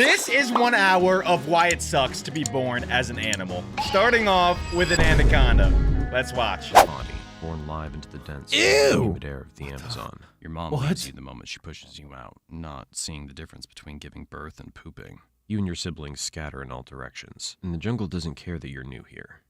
This is 1 hour of why it sucks to be born as an animal. Starting off with an anaconda. Let's watch. Body born live into the dense, humid air of the Amazon. Your mom leaves you the moment she pushes you out, not seeing the difference between giving birth and pooping. You and your siblings scatter in all directions, and the jungle doesn't care that you're new here.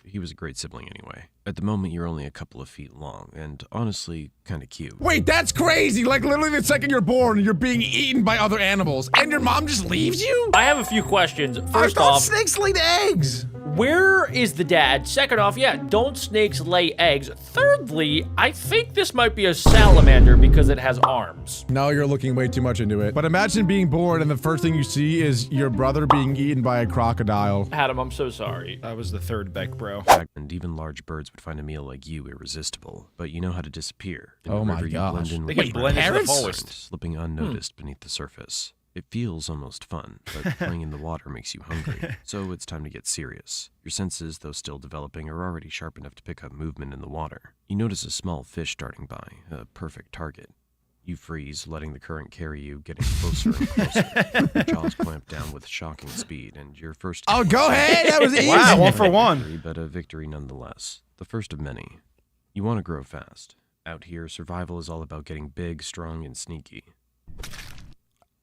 He was a great sibling anyway. At the moment, you're only a couple of feet long, and honestly, kind of cute. Wait, that's crazy! Like, literally the second you're born, you're being eaten by other animals, and your mom just leaves you? I have a few questions. I First thought off, snakes laid eggs! where is the dad? Second off, yeah, don't snakes lay eggs? Thirdly, I think this might be a salamander because it has arms. No, you're looking way too much into it. But imagine being born and the first thing you see is your brother being eaten by a crocodile. Adam, I'm so sorry. That was the third Beck, bro. And even large birds would find a meal like you irresistible, but you know how to disappear. Oh my gosh. They get blended to the fullest. Slipping unnoticed beneath the surface. It feels almost fun, but playing in the water makes you hungry. So it's time to get serious. Your senses, though still developing, are already sharp enough to pick up movement in the water. You notice a small fish darting by, a perfect target. You freeze, letting the current carry you, getting closer and closer. Your jaws clamp down with shocking speed, and your first... Oh, go ahead! That was easy! Wow, 1 for 1. But a victory nonetheless. The first of many. You want to grow fast. Out here, survival is all about getting big, strong, and sneaky.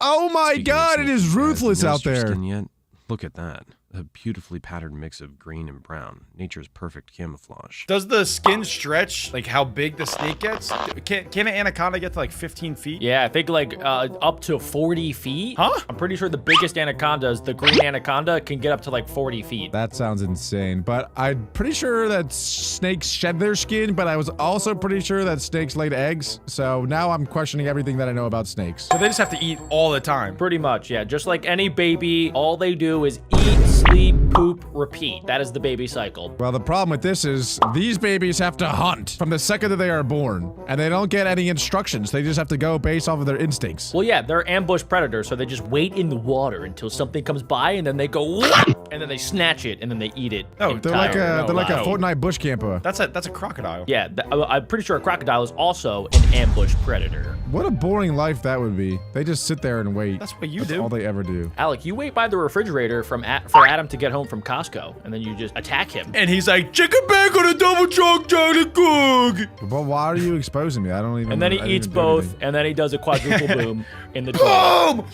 Oh my Speaking of god, it is sneaky, ruthless out noticed your there! skin yet? Look at that. A beautifully patterned mix of green and brown. Nature's perfect camouflage. Does the skin stretch, like how big the snake gets? Can an anaconda get to like 15 feet? Yeah, I think like up to 40 feet. Huh? I'm pretty sure the biggest anacondas, the green anaconda, can get up to like 40 feet. That sounds insane, but I'm pretty sure that snakes shed their skin, but I was also pretty sure that snakes laid eggs, so now I'm questioning everything that I know about snakes. So they just have to eat all the time. Pretty much, yeah. Just like any baby, all they do is eat, sleep, poop, repeat. That is the baby cycle. Well, the problem with this is these babies have to hunt from the second that they are born, and they don't get any instructions. They just have to go based off of their instincts. Well, yeah, they're ambush predators, so they just wait in the water until something comes by, and then they go, whap, and then they snatch it, and then they eat it. Oh, They're like a No. Fortnite bush camper. That's a crocodile. Yeah, I'm pretty sure a crocodile is also an ambush predator. What a boring life that would be. They just sit there and wait. That's what you That's do. all they ever do. Alec, you wait by the refrigerator for Adam to get home from Costco, and then you just attack him. And he's like, chicken bacon on a double choke, Johnny Cook. But why are you exposing me? I don't even. And then he I didn't eats do both, anything. and then he does a quadruple boom in the toilet. Boom!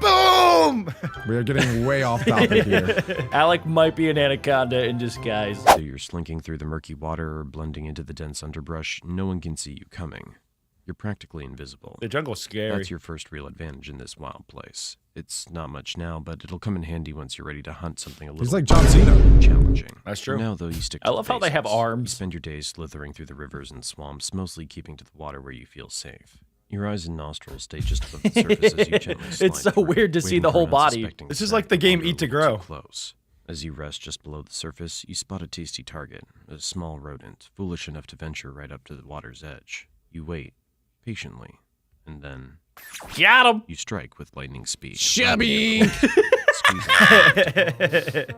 Boom! We are getting way off topic here. Alec might be an anaconda in disguise. Whether you're slinking through the murky water or blending into the dense underbrush, no one can see you coming. You're practically invisible. The jungle's scary. That's your first real advantage in this wild place. It's not much now, but it'll come in handy once you're ready to hunt something a little He's like John Cena. challenging. That's true. For now, though, you stick to I the love how they have basics. arms. You spend your days slithering through the rivers and swamps, mostly keeping to the water where you feel safe. Your eyes and nostrils stay just above the surface as you gently slide It's so through, weird to see waiting the for whole an body. unsuspecting This is scent like the game water Eat to looks Grow. Close. As you rest just below the surface, you spot a tasty target, a small rodent, foolish enough to venture right up to the water's edge. You wait, patiently, and then Got him! you strike with lightning speed. Chubby!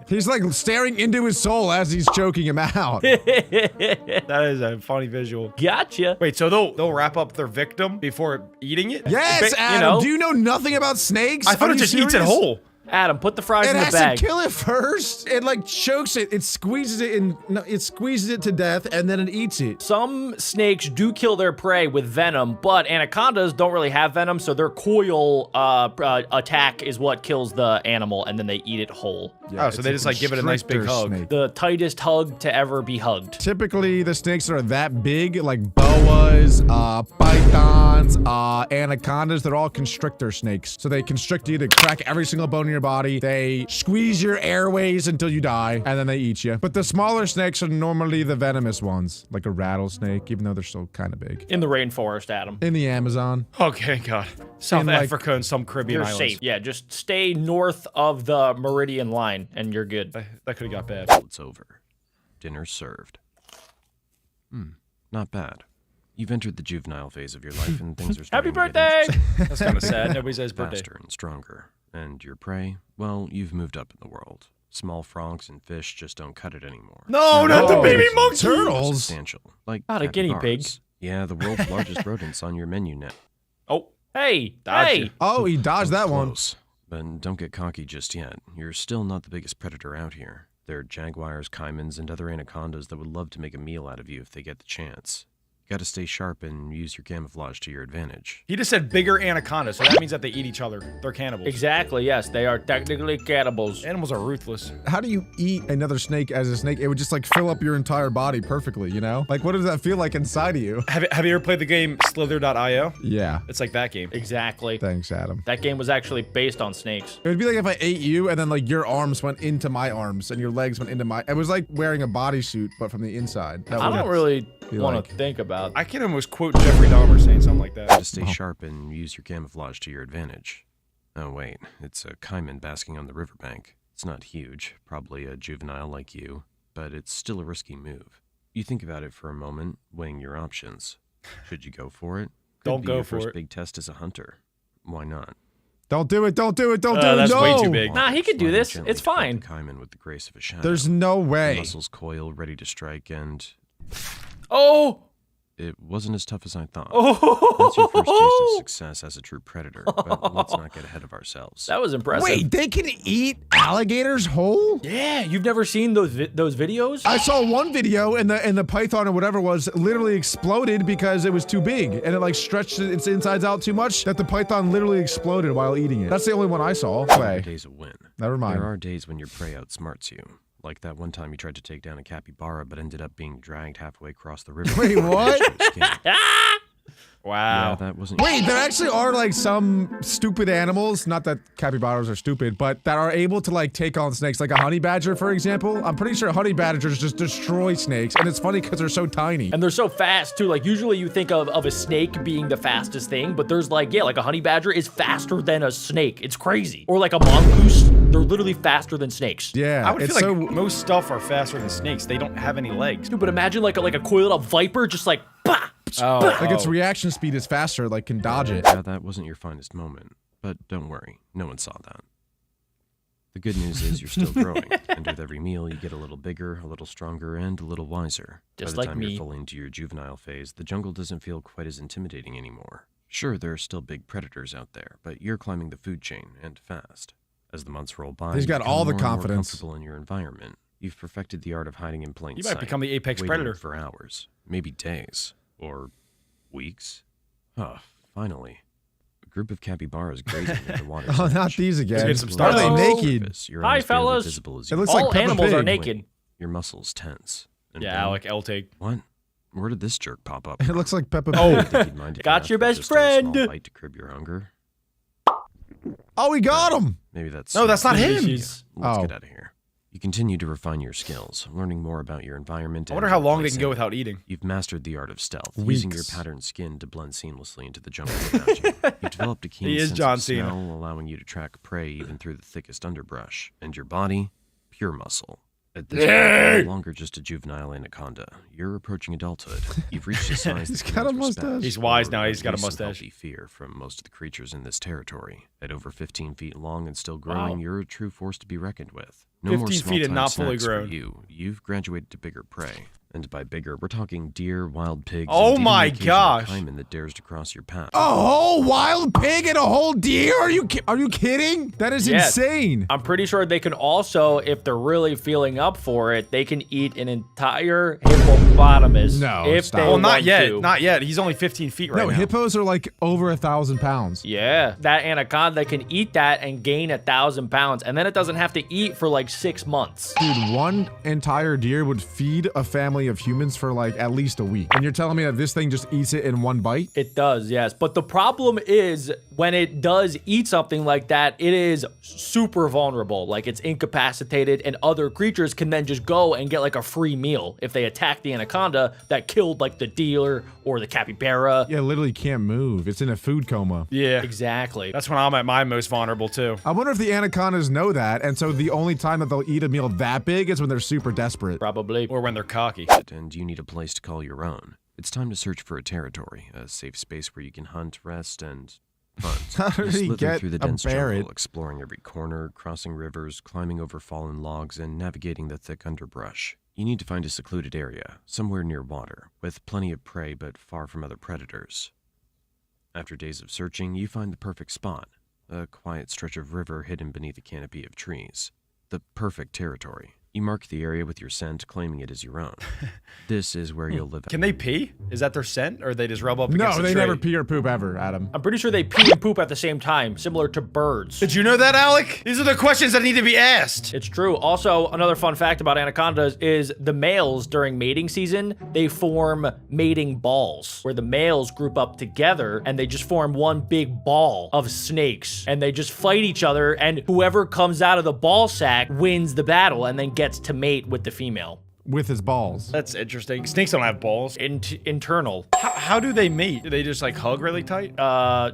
He's like staring into his soul as he's choking him out. That is a funny visual. Gotcha. Wait, so they'll wrap up their victim before eating it? Yes, Ba- Adam. Do you know nothing about snakes? I thought Are it you just eats it serious? whole. Adam, put the fries It in the has bag. to kill it first. It like chokes it. It squeezes it in. No, it squeezes it to death, and then it eats it. Some snakes do kill their prey with venom, but anacondas don't really have venom, so their coil attack is what kills the animal, and then they eat it whole. Yeah, Oh, so it's they just like give it a nice big constrictor hug. snake. The tightest hug to ever be hugged. Typically, the snakes that are that big, like boas, pythons, anacondas, they're all constrictor snakes. So they constrict you, they crack every single bone in your body, they squeeze your airways until you die, and then they eat you. But the smaller snakes are normally the venomous ones, like a rattlesnake, even though they're still kind of big. In the rainforest, Adam. In the Amazon. Okay, God. South In, like- Africa and some Caribbean You're islands. safe. Yeah, just stay north of the meridian line, and you're good. That could have got bad. It's over. Dinner served. Not bad. You've entered the juvenile phase of your life, and things are Happy starting to get birthday! interesting. That's kind of sad. Nobody says birthday. Faster and stronger. And your prey? Well, you've moved up in the world. Small frogs and fish just don't cut it anymore. No, not the No. baby monkey. Turtles. Substantial. Like Not a guinea pig. capybaras. Yeah, the world's largest rodents on your menu now. Oh, Hey, Dodged hey! it. Oh, he dodged that one. Close. But don't get cocky just yet. You're still not the biggest predator out here. There are jaguars, caimans, and other anacondas that would love to make a meal out of you if they get the chance. You gotta stay sharp and use your camouflage to your advantage. He just said bigger anaconda, so that means that they eat each other. They're cannibals. Exactly, yes. They are technically cannibals. Animals are ruthless. How do you eat another snake as a snake? It would just like fill up your entire body perfectly, you know? Like, what does that feel like inside of you? Have you ever played the game Slither.io? Yeah. It's like that game. Exactly. Thanks, Adam. That game was actually based on snakes. It would be like if I ate you and then like your arms went into my arms and your legs went into my. It was like wearing a bodysuit, but from the inside. That I would don't really be want like- to think about. I can almost quote Jeffrey Dahmer saying something like that. Gotta stay sharp and use your camouflage to your advantage. Oh wait, it's a caiman basking on the riverbank. It's not huge, probably a juvenile like you, but it's still a risky move. You think about it for a moment, weighing your options. Should you go for it? Could Don't be go your for first it. big test as a hunter. Why not? Don't do it. Don't do it. Don't do it. That's no. way too big. Nah, he could do Sliding this. gently It's toward fine. The caiman with the grace of a shadow. There's no The way. muscles coil, ready to strike, and Oh! it wasn't as tough as I thought. Oh! That's your first taste of success as a true predator, but let's not get ahead of ourselves. That was impressive. Wait, they can eat alligators whole? Yeah, you've never seen those videos? I saw one video and the python or whatever was literally exploded because it was too big and it like stretched its insides out too much that the python literally exploded while eating it. That's the only one I saw. Every Wait, day's a win. never mind. There are days when your prey outsmarts you. Like that one time you tried to take down a capybara but ended up being dragged halfway across the river. Wait, what? Wow. Yeah, that wasn't. Wait, there actually are like some stupid animals, not that capybaras are stupid, but that are able to like take on snakes, like a honey badger, for example. I'm pretty sure honey badgers just destroy snakes, and it's funny because they're so tiny. And they're so fast too. Like usually you think of a snake being the fastest thing, but there's like, yeah, like a honey badger is faster than a snake. It's crazy. Or like a mongoose, they're literally faster than snakes. Yeah, I would it's feel so. like most stuff are faster than snakes. They don't have any legs. Dude, but imagine like a coiled up viper just like, bah! Like its reaction speed is faster, like can dodge it. Yeah, that wasn't your finest moment. But don't worry, no one saw that. The good news is you're still growing, and with every meal you get a little bigger, a little stronger, and a little wiser. Just By the like time me. you're fully into your juvenile phase, the jungle doesn't feel quite as intimidating anymore. Sure, there are still big predators out there, but you're climbing the food chain, and fast. As the months roll by, He's got you become all the more and more confidence. comfortable in your environment. You've perfected the art of hiding in plain You sight. might become the apex waiting predator. for hours, maybe days, or weeks. Oh, finally. A group of capybaras grazing in the water. Oh, not these again. get some Are they stars. naked? Hi, fellas. It looks All like Peppa animals are Pig. naked. Your muscles tense. And Yeah, then- like L-Take. What? Where did this jerk pop up? It looks like Peppa Oh. Pig. Think you'd mind if Got you your asked best for just a small friend. bite to curb your hunger? Oh, we got him. Maybe that's. No, that's not him. Let's Oh. get out of here. You continue to refine your skills, learning more about your environment. I wonder and how your long they place can go in it. without eating. You've mastered the art of stealth, using your Weeks. patterned skin to blend seamlessly into the jungle around you. You've developed a keen He is sense John of Cena. smell, allowing you to track prey even through the thickest underbrush. And your body, pure muscle. At this point, you're no longer just a juvenile anaconda. You're approaching adulthood. You've reached a size He's that got a commands respect, mustache. He's wise or now, he's at got a least some mustache. healthy fear from most of the creatures in this territory. At over 15 feet long and still growing, Wow. you're a true force to be reckoned with. No more 15 feet and small-time not fully snacks for grown. you. You've graduated to bigger prey. And by bigger, we're talking deer, wild pigs, Oh and even my the occasional gosh. caiman that dares to cross your path. A whole wild pig and a whole deer? Are you kidding? That is Yeah. insane. I'm pretty sure they can also, if they're really feeling up for it, they can eat an entire hippopotamus. No, if stop. they Well, not want yet. to. Not yet. He's only 15 feet right No, now. hippos are like over 1,000 pounds. Yeah, that anaconda can eat that and gain 1,000 pounds, and then it doesn't have to eat for like 6 months. Dude, one entire deer would feed a family of humans for like at least a week. And you're telling me that this thing just eats it in one bite? It does, yes. But the problem is when it does eat something like that, it is super vulnerable. Like it's incapacitated, and other creatures can then just go and get like a free meal if they attack the anaconda that killed like the deer or the capybara. Yeah, it literally can't move. It's in a food coma. Yeah. Exactly. That's when I'm at my most vulnerable, too. I wonder if the anacondas know that, and so the only time that they'll eat a meal that big is when they're super desperate. Probably. Or when they're cocky. And you need a place to call your own. It's time to search for a territory, a safe space where you can hunt, rest, and hunt. How You did he slither get through the a dense Barrett? jungle, exploring every corner, crossing rivers, climbing over fallen logs, and navigating the thick underbrush. You need to find a secluded area, somewhere near water, with plenty of prey but far from other predators. After days of searching, you find the perfect spot, a quiet stretch of river hidden beneath a canopy of trees. The perfect territory. You mark the area with your scent, claiming it as your own. This is where you'll live. Can they pee? Is that their scent, or they just rub up against No, the they tree? never pee or poop ever, Adam. I'm pretty sure they pee and poop at the same time, similar to birds. Did you know that, Alec? These are the questions that need to be asked. It's true. Also, another fun fact about anacondas is the males during mating season, they form mating balls, where the males group up together and they just form one big ball of snakes, and they just fight each other, and whoever comes out of the ball sack wins the battle and then gets to mate with the female. With his balls. That's interesting. Snakes don't have balls. Internal. How do they mate? Do they just like hug really tight?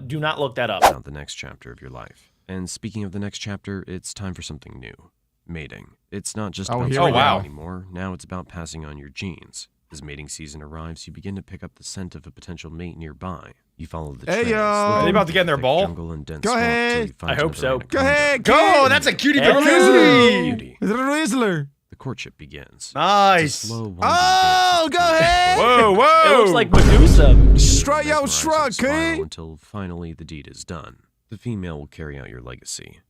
Do not look that up. Now the next chapter of your life. And speaking of the next chapter, it's time for something new. Mating. It's not just about here we survival go. anymore. Now it's about passing on your genes. As mating season arrives, you begin to pick up the scent of a potential mate nearby. You follow the Hey, trail, yo! slipping Are they about to get in their thick ball? jungle and dense Go swamp till ahead. you find I hope another so. anaconda. Go ahead, Go! kid. That's a cutie Hey, patootie. Beauty. It's a Rizzler. The courtship begins. Nice. It's a slow, winding Oh, dance go ahead. Whoa, whoa. It looks like Medusa. Strut yo, mesmerizing strut, smile kid. until finally the deed is done. The female will carry out your legacy.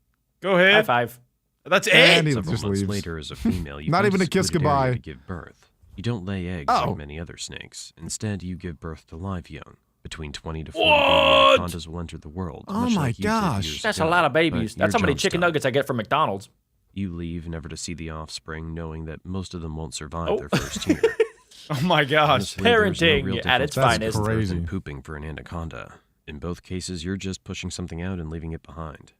Go High ahead. five. That's And it. he Several just months leaves. later, as a female, you Not find even a kiss secluded area goodbye. to give birth. You don't lay eggs Oh. like many other snakes. Instead, you give birth to live young. Between 20 to 40 What? baby anacondas will enter the world. Oh much my like you did gosh. years That's a ago. lot of babies. But That's how your many job's chicken done. nuggets I get from McDonald's. You leave, never to see the offspring, knowing that most of them won't survive Oh. their first year. Oh my gosh. Honestly, there's no Parenting real at difference its between finest. birth Crazy. and pooping for an anaconda. In both cases, you're just pushing something out and leaving it behind.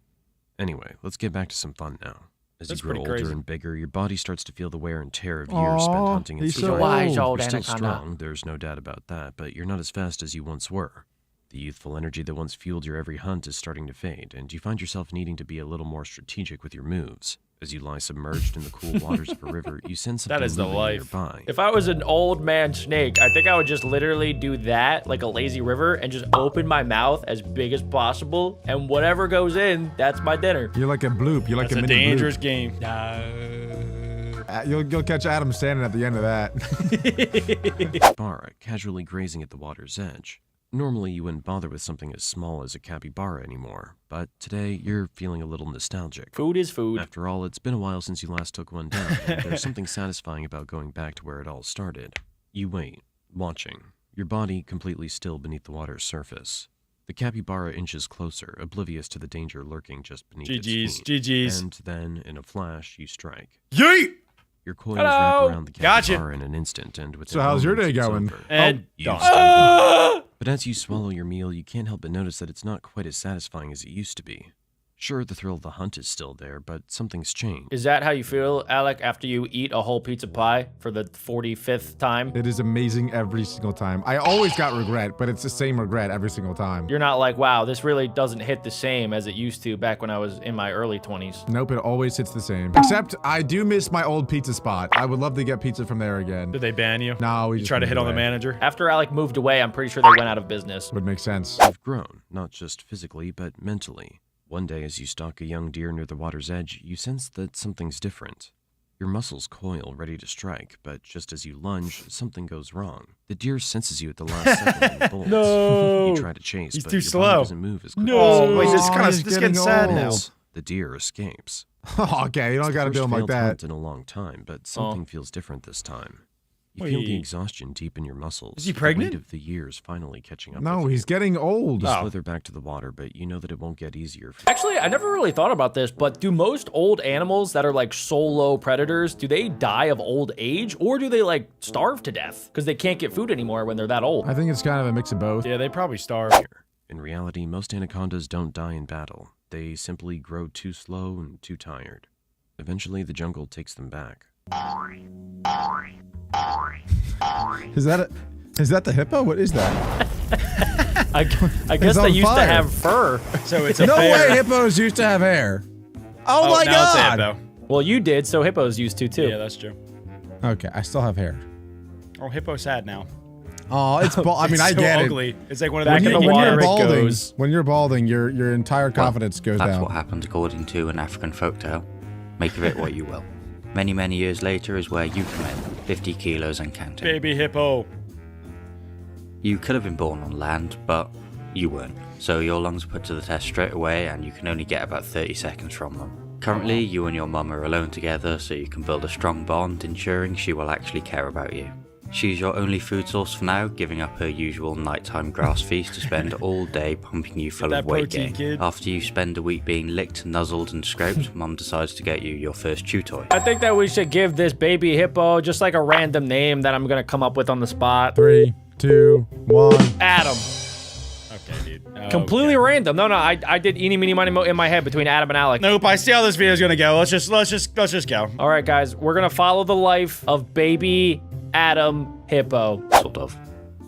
Anyway, let's get back to some fun now. As That's you grow pretty older crazy. and bigger, your body starts to feel the wear and tear of years spent Aw, hunting and he's so surviving. wise old. old You're still anaconda. strong, there's no doubt about that, but you're not as fast as you once were. The youthful energy that once fueled your every hunt is starting to fade, and you find yourself needing to be a little more strategic with your moves. As you lie submerged in the cool waters of a river, you sense something That is the moving life. nearby. If I was an old man snake, I think I would just literally do that like a lazy river and just open my mouth as big as possible, and whatever goes in, that's my dinner. You're like a bloop. You're like That's a mini bloop. dangerous game. You'll catch Adam standing at the end of that. Capybara casually grazing at the water's edge. Normally, you wouldn't bother with something as small as a capybara anymore, but today you're feeling a little nostalgic. Food is food. After all, it's been a while since you last took one down, and there's something satisfying about going back to where it all started. You wait, watching, your body completely still beneath the water's surface. The capybara inches closer, oblivious to the danger lurking just beneath its GG's, feet. GG's. And then, in a flash, you strike. Yeet! Your coils Hello! wrap around the Gotcha. capybara in an instant, and within So how's your moments, day it's going? over. And You done. stumble. But as you swallow your meal, you can't help but notice that it's not quite as satisfying as it used to be. Sure, the thrill of the hunt is still there, but something's changed. Is that how you feel, Alec, after you eat a whole pizza pie for the 45th time? It is amazing every single time. I always got regret, but it's the same regret every single time. You're not like, wow, this really doesn't hit the same as it used to back when I was in my early 20s. Nope, it always hits the same. Except I do miss my old pizza spot. I would love to get pizza from there again. Did they ban you? No, we You just try to moved hit on the away. manager? After Alec moved away, I'm pretty sure they went out of business. Would make sense. You've grown, not just physically, but mentally. One day, as you stalk a young deer near the water's edge, you sense that something's different. Your muscles coil, ready to strike, but just as you lunge, something goes wrong. The deer senses you at the last second and bolts. No. You try to chase, He's but too your slow. body doesn't move as quickly. Oh, wait, Oh, this kind of he's this getting getting sad old. now. The deer escapes. Okay, you don't gotta do First them like failed that. hunt in a long time, but something feels different this time. You feel the Wait. exhaustion deep in your muscles. Is he the pregnant? weight of the years finally catching up. No, with he's you. getting old. You Oh. slither back to the water, but you know that it won't get easier. Actually, I never really thought about this, but do most old animals that are like solo predators, do they die of old age or do they like starve to death? Because they can't get food anymore when they're that old. I think it's kind of a mix of both. Yeah, they probably starve. In reality, most anacondas don't die in battle. They simply grow too slow and too tired. Eventually, the jungle takes them back. Is that the hippo? What is that? I guess on they used to fire. have fur. So it's a No bear. way hippos used to have hair. Oh, my now god. It's it, though. Well, you did, so hippos used to too. Yeah, that's true. Okay, I still have hair. Oh, hippo's sad now. Oh, it's I mean, I so get ugly. It's like one of Back those in the when water you're it balding, goes. when you're balding, your entire confidence goes That's down. what happened according to an African folktale. Make of it what you will. Many, many years later is where you come in, 50 kilos and counting. baby hippo. You could have been born on land, but You weren't. So your lungs are put to the test straight away and you can only get about 30 seconds from them. Currently, you and your mum are alone together, so you can build a strong bond, ensuring she will actually care about you. She's your only food source for now, giving up her usual nighttime grass feast to spend all day pumping you full of weight gain. Kid. After you spend a week being licked, nuzzled and scraped, mum decides to get you your first chew toy. I think that we should give this baby hippo just like a random name that I'm gonna come up with on the spot. 3, 2, 1. Adam. Okay, dude. Completely random. No, I did eeny, meeny, miny, mo in my head between Adam and Alec. Nope, I see how this video is gonna go. Let's just go. All right, guys, we're gonna follow the life of baby Adam Hippo. Sort of.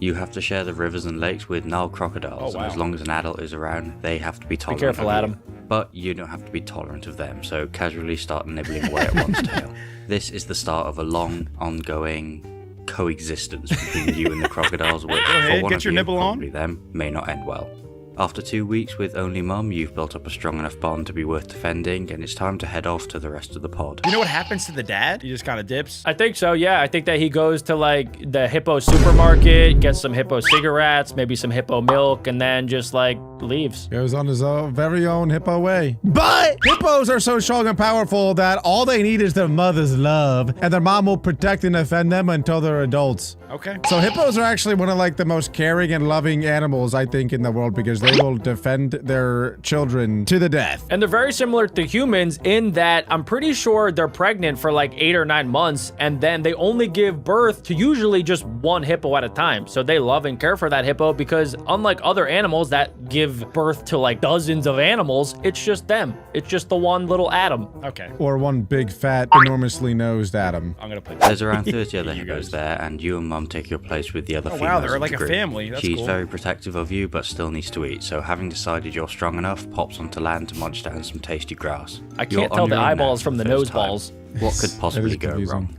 You have to share the rivers and lakes with Nile crocodiles, Oh, wow. and as long as an adult is around, they have to be tolerant careful, of you. Adam. But you don't have to be tolerant of them, so casually start nibbling away at one's tail. This is the start of a long, ongoing coexistence between you and the crocodiles, which ahead, for one get of your you, nibble on. probably them, may not end well. After 2 weeks with only mum, you've built up a strong enough bond to be worth defending, and it's time to head off to the rest of the pod. You know what happens to the dad? He just kind of dips. I think so, yeah. I think that he goes to like the hippo supermarket, gets some hippo cigarettes, maybe some hippo milk, and then just like leaves. Goes on his very own hippo way. But hippos are so strong and powerful that all they need is their mother's love, and their mom will protect and defend them until they're adults. Okay. So hippos are actually one of like the most caring and loving animals I think in the world, because they will defend their children to the death. And they're very similar to humans in that I'm pretty sure they're pregnant for like 8 or 9 months, and then they only give birth to usually just one hippo at a time. So they love and care for that hippo, because unlike other animals that give birth to like dozens of animals, it's just them. It's just the one little Adam. Okay. Or one big fat enormously nosed Adam. I'm gonna play. There's around 30 other You hippos guys. there, and you and mum take your place with the other Oh, females. wow, they're of like the a group. family. That's She's cool. very protective of you, but still needs to eat, so having decided you're strong enough, pops onto land to munch down some tasty grass. I You're can't on tell the your own now eyeballs for from the first nose time. balls. What could possibly go confusing. wrong?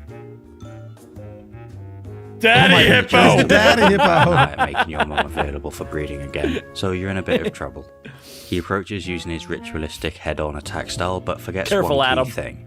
Daddy hippo. Daddy hippo. At making your mum available for breeding again, so you're in a bit of trouble. He approaches using his ritualistic head-on attack style, but forgets Careful, one key Adam. thing.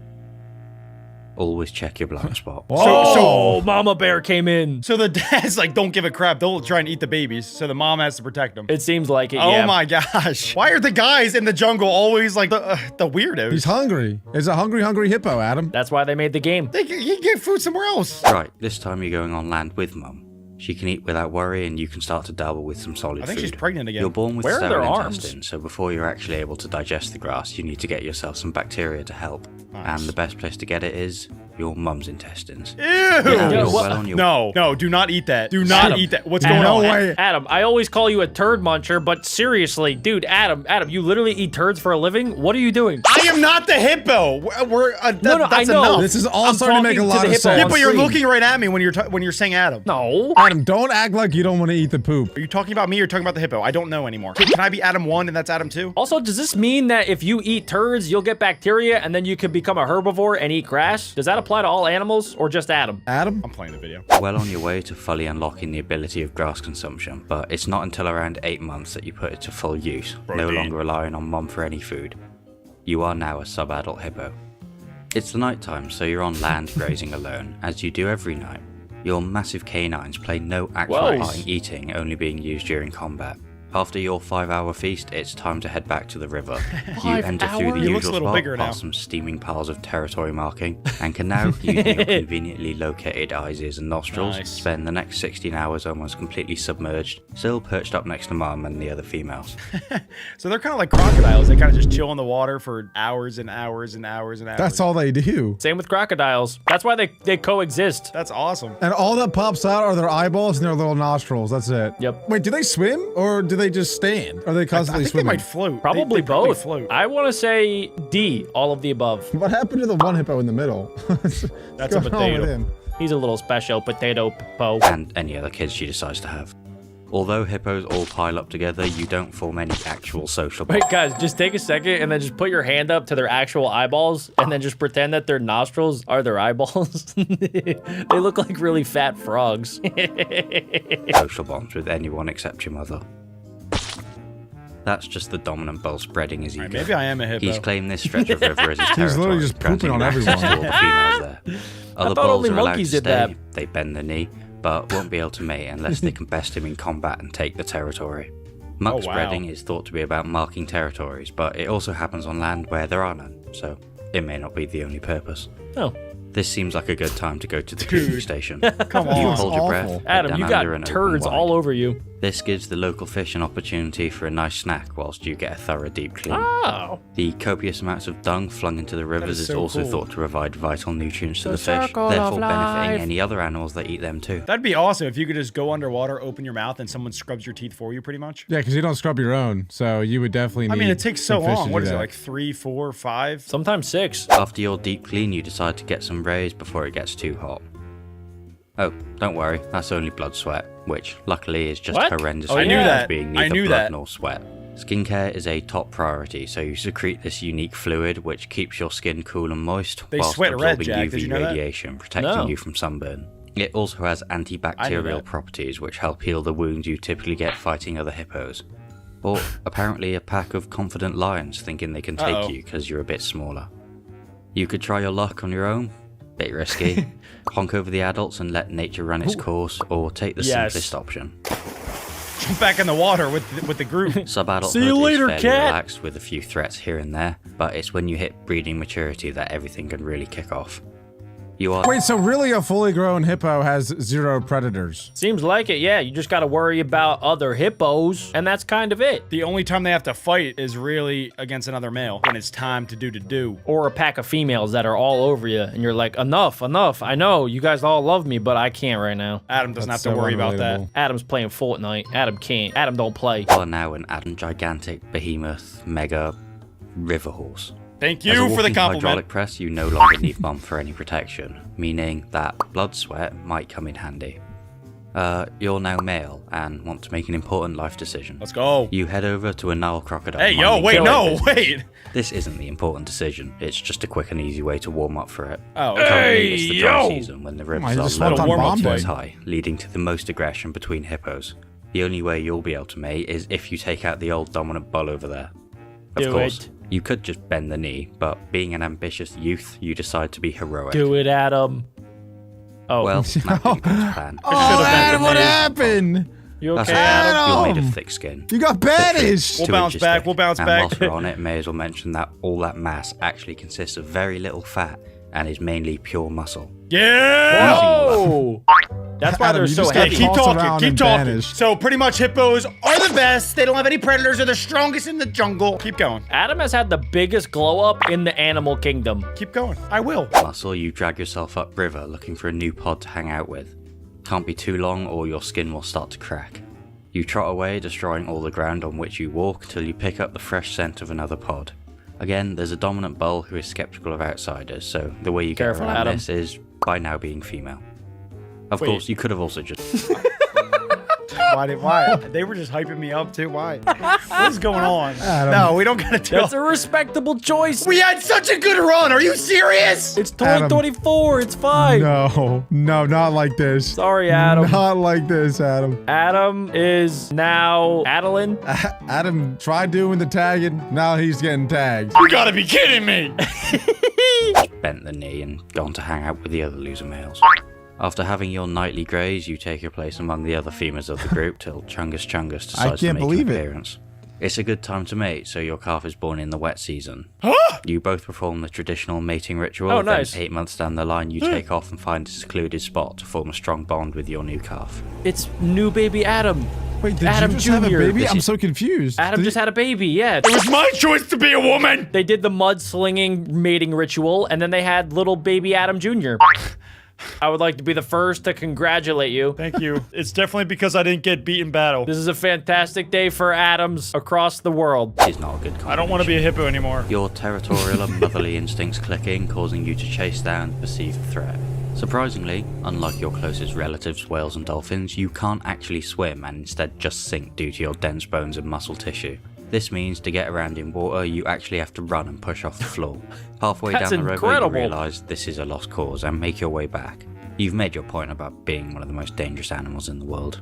Always check your blind spot. Oh, Mama Bear came in. So the dad's like, don't give a crap. They'll try and eat the babies. So the mom has to protect them. It seems like it, Oh yeah. my gosh. Why are the guys in the jungle always like the weirdos? He's hungry. It's a hungry hippo, Adam. That's why they made the game. You can get food somewhere else. Right, this time you're going on land with mum. She can eat without worry, and you can start to dabble with some solid I think food. she's pregnant again. You're born with Where are their sterile arms? intestines, so before you're actually able to digest the grass, you need to get yourself some bacteria to help. Nice. And the best place to get it is your mum's intestines. Ew. Now you're what- well on your No, do not eat that. Do not Adam. eat that. What's Adam, going on? way. Adam, I always call you a turd muncher, but seriously, dude, Adam, you literally eat turds for a living? What are you doing? I am not the hippo. No, That's I know. enough. This is all I'm starting to make a talking to lot the of hippo sense. Yeah, on but you're screen. looking right at me when you're saying Adam. No. Adam, don't act like you don't want to eat the poop. Are you talking about me or talking about the hippo? I don't know anymore. Can I be Adam 1 and that's Adam 2? Also, does this mean that if you eat turds, you'll get bacteria and then you can become a herbivore and eat grass? Does that apply to all animals or just Adam? Adam? I'm playing the video. well on your way to fully unlocking the ability of grass consumption, but it's not until around 8 months that you put it to full use, no Protein. longer relying on mum for any food. You are now a sub-adult hippo. It's the night time, so you're on land grazing alone, as you do every night. Your massive canines play no actual Whoa. part in eating, only being used during combat. After your 5-hour feast, it's time to head back to the river. You 5 enter through the hours? He looks a usual little spot, bigger now. past some steaming piles of territory marking, and can now, using your conveniently located eyes, ears, and nostrils, Nice. spend the next 16 hours almost completely submerged, still perched up next to mum and the other females. So they're kind of like crocodiles. They kind of just chill in the water for hours and hours and hours and hours. That's all they do. Same with crocodiles. That's why they coexist. That's awesome. And all that pops out are their eyeballs and their little nostrils. That's it. Yep. Wait, do they swim or do they just stand? Are they I constantly think they swimming? might float. Probably They probably both. float. I want to say D, all of the above. What happened to the one hippo in the middle? What's That's a going on with potato. him? He's a little special potato po. And any other kids she decides to have. Although hippos all pile up together, you don't form any actual social bonds. Wait, guys, just take a second and then just put your hand up to their actual eyeballs and then just pretend that their nostrils are their eyeballs. They look like really fat frogs. Social bonds with anyone except your mother. That's just the dominant bull spreading his ego. Maybe I am a hippo. He's claimed this stretch of river as his territory. literally just pooping on granting access everyone. to all the females there. Other thought bulls only are allowed monkeys to did that. stay. They bend the knee, but won't be able to mate unless they can best him in combat and take the territory. Muck Oh, wow. spreading is thought to be about marking territories, but it also happens on land where there are none, so it may not be the only purpose. Oh. This seems like a good time to go to the cleaning station. Come You on. hold your breath, awful. head Adam, down you got under and open turds wide. all over you. This gives the local fish an opportunity for a nice snack whilst you get a thorough deep clean. Oh. The copious amounts of dung flung into the rivers is is so also cool. thought to provide vital nutrients to The the fish, circle therefore of benefiting life. any other animals that eat them too. That'd be awesome if you could just go underwater, open your mouth, and someone scrubs your teeth for you, pretty much. Yeah, because you don't scrub your own, so you would definitely need I mean, it takes so some fish long. to What do is it, that. like 3, 4, 5? Sometimes 6. After your deep clean, you decide to get some rays before it gets too hot. Oh, don't worry, that's only blood sweat, which luckily is just What? horrendous Oh, for I knew that. being I neither knew blood that. nor sweat. Skincare is a top priority, so you secrete this unique fluid which keeps your skin cool and moist They whilst sweat red, absorbing Jack. UV Did you know that? radiation, protecting No. you from sunburn. It also has I knew antibacterial that. properties which help heal the wounds you typically get fighting other hippos. Or apparently a pack of confident lions thinking they can take Uh-oh. you because you're a bit smaller. You could try your luck on your own. Bit risky. Honk over the adults and let nature run its course, or take the Yes. simplest option. Jump back in the water with the group. Subadulthood See you later, is fairly cat. relaxed with a few threats here and there, but it's when you hit breeding maturity that everything can really kick off. You are Wait, so really a fully grown hippo has 0 predators? Seems like it, yeah. You just gotta worry about other hippos, and that's kind of it. The only time they have to fight is really against another male when it's time to do. Or a pack of females that are all over you, and you're like, enough. I know, you guys all love me, but I can't right now. Adam doesn't That's have to so worry about that. unrelatable. Adam's playing Fortnite. Adam can't. Adam don't play. you are now an gigantic, behemoth, mega river horse. Thank As a you for the walking compliment. hydraulic press, you no longer need Mum for any protection, meaning that blood sweat might come in handy. You're now male and want to make an important life decision. Let's go. You head over to a Nile crocodile. Hey, yo, minding wait, your no, business. wait. This isn't the important decision. It's just a quick and easy way to warm up for it. Oh, Currently, it's the dry yo. season when the I rivers just are went low on and Bombay. blood flow is high, leading to the most aggression between hippos. The only way you'll be able to mate is if you take out the old dominant bull over there. Of Do course, it. you could just bend the knee, but being an ambitious youth, you decide to be heroic. Do it, Adam. Oh, Well, that didn't go to plan. Oh, Adam, what happened? you That's okay, okay. Adam? You're made Adam! of thick skin. You got banished! We'll 2 bounce inches back, thick. we'll bounce and back. whilst we're on it, may as well mention that all that mass actually consists of very little fat and is mainly pure muscle. Yeah. Whoa! That's why Adam, they're you so just Hey, got heavy. keep tossed talking, around keep and talking. banished. So pretty much hippos are the best. They don't have any predators. They're the strongest in the jungle. Keep going. Adam has had the biggest glow up in the animal kingdom. Keep going. I will. Muscle, you drag yourself upriver looking for a new pod to hang out with. Can't be too long or your skin will start to crack. You trot away, destroying all the ground on which you walk till you pick up the fresh scent of another pod. Again, there's a dominant bull who is skeptical of outsiders, so the way you get Careful, around Adam. this is by now being female. Of Wait. course, you could have also just... Why? They were just hyping me up too. Why? What is going on? Adam. No, we don't gotta do That's a respectable choice. We had such a good run. Are you serious? It's Adam. 2024. It's fine. No, not like this. Sorry, Adam. Not like this, Adam. Adam is now Adeline. Adam tried doing the tagging, now he's getting tagged. You gotta be kidding me. bent the knee and gone to hang out with the other loser males. After having your nightly graze, you take your place among the other females of the group till Chungus decides I to can't make believe an it. appearance. It's a good time to mate, so your calf is born in the wet season. You both perform the traditional mating ritual, Oh, then nice. 8 months down the line you take off and find a secluded spot to form a strong bond with your new calf. It's new baby Adam. Wait, did Adam you just have a Jr. baby? This I'm is- so confused. Adam Did just you- had a baby, yeah. It was my choice to be a woman. They did the mudslinging mating ritual, and then they had little baby Adam Jr. I would like to be the first to congratulate you. Thank you. It's definitely because I didn't get beat in battle. This is a fantastic day for Adams across the world. Is not a good combination. I don't want to be a hippo anymore. Your territorial and motherly instincts clicking, causing you to chase down the perceived threat. Surprisingly, unlike your closest relatives, whales and dolphins, you can't actually swim and instead just sink due to your dense bones and muscle tissue. This means to get around in water, you actually have to run and push off the floor. Halfway That's down the river, incredible. you realise this is a lost cause and make your way back. You've made your point about being one of the most dangerous animals in the world.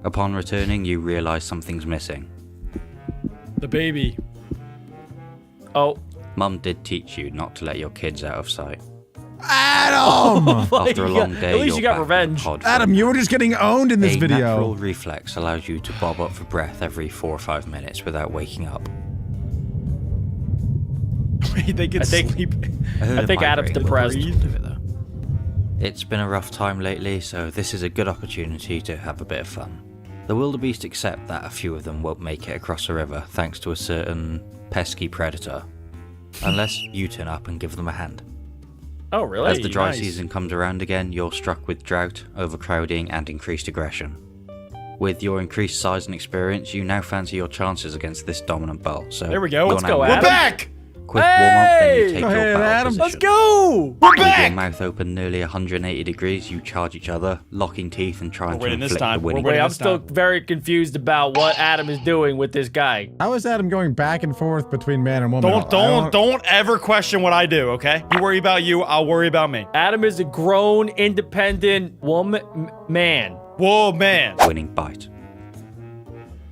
Upon returning, you realise something's missing. The baby. Oh, Mum did teach you not to let your kids out of sight. Adam! After a long day, At least you're you got back in the revenge. pod Adam, for you were just getting owned in this a video. natural reflex allows you to bob up for breath every 4 or 5 minutes without waking up. They can sleep. I think Adam's depressed. It's been a rough time lately, so this is a good opportunity to have a bit of fun. The wildebeest accept that a few of them won't make it across the river thanks to a certain pesky predator, unless you turn up and give them a hand. Oh, really? As the dry nice. season comes around again, you're struck with drought, overcrowding, and increased aggression. With your increased size and experience, you now fancy your chances against this dominant bull. So There we go. you're Let's now go, moving. We're back. Quick warm up, then you Hey! take Go your ahead, battle Adam. position. Let's go! We're With your back. mouth open nearly 180 degrees, you charge each other, locking teeth and trying We're to winning this inflict time. the winning. We're Wait, winning I'm this still time. very confused about what Adam is doing with this guy. How is Adam going back and forth between man and woman? Don't ever question what I do, okay? You worry about you, I'll worry about me. Adam is a grown, independent man. Whoa, man. winning bite.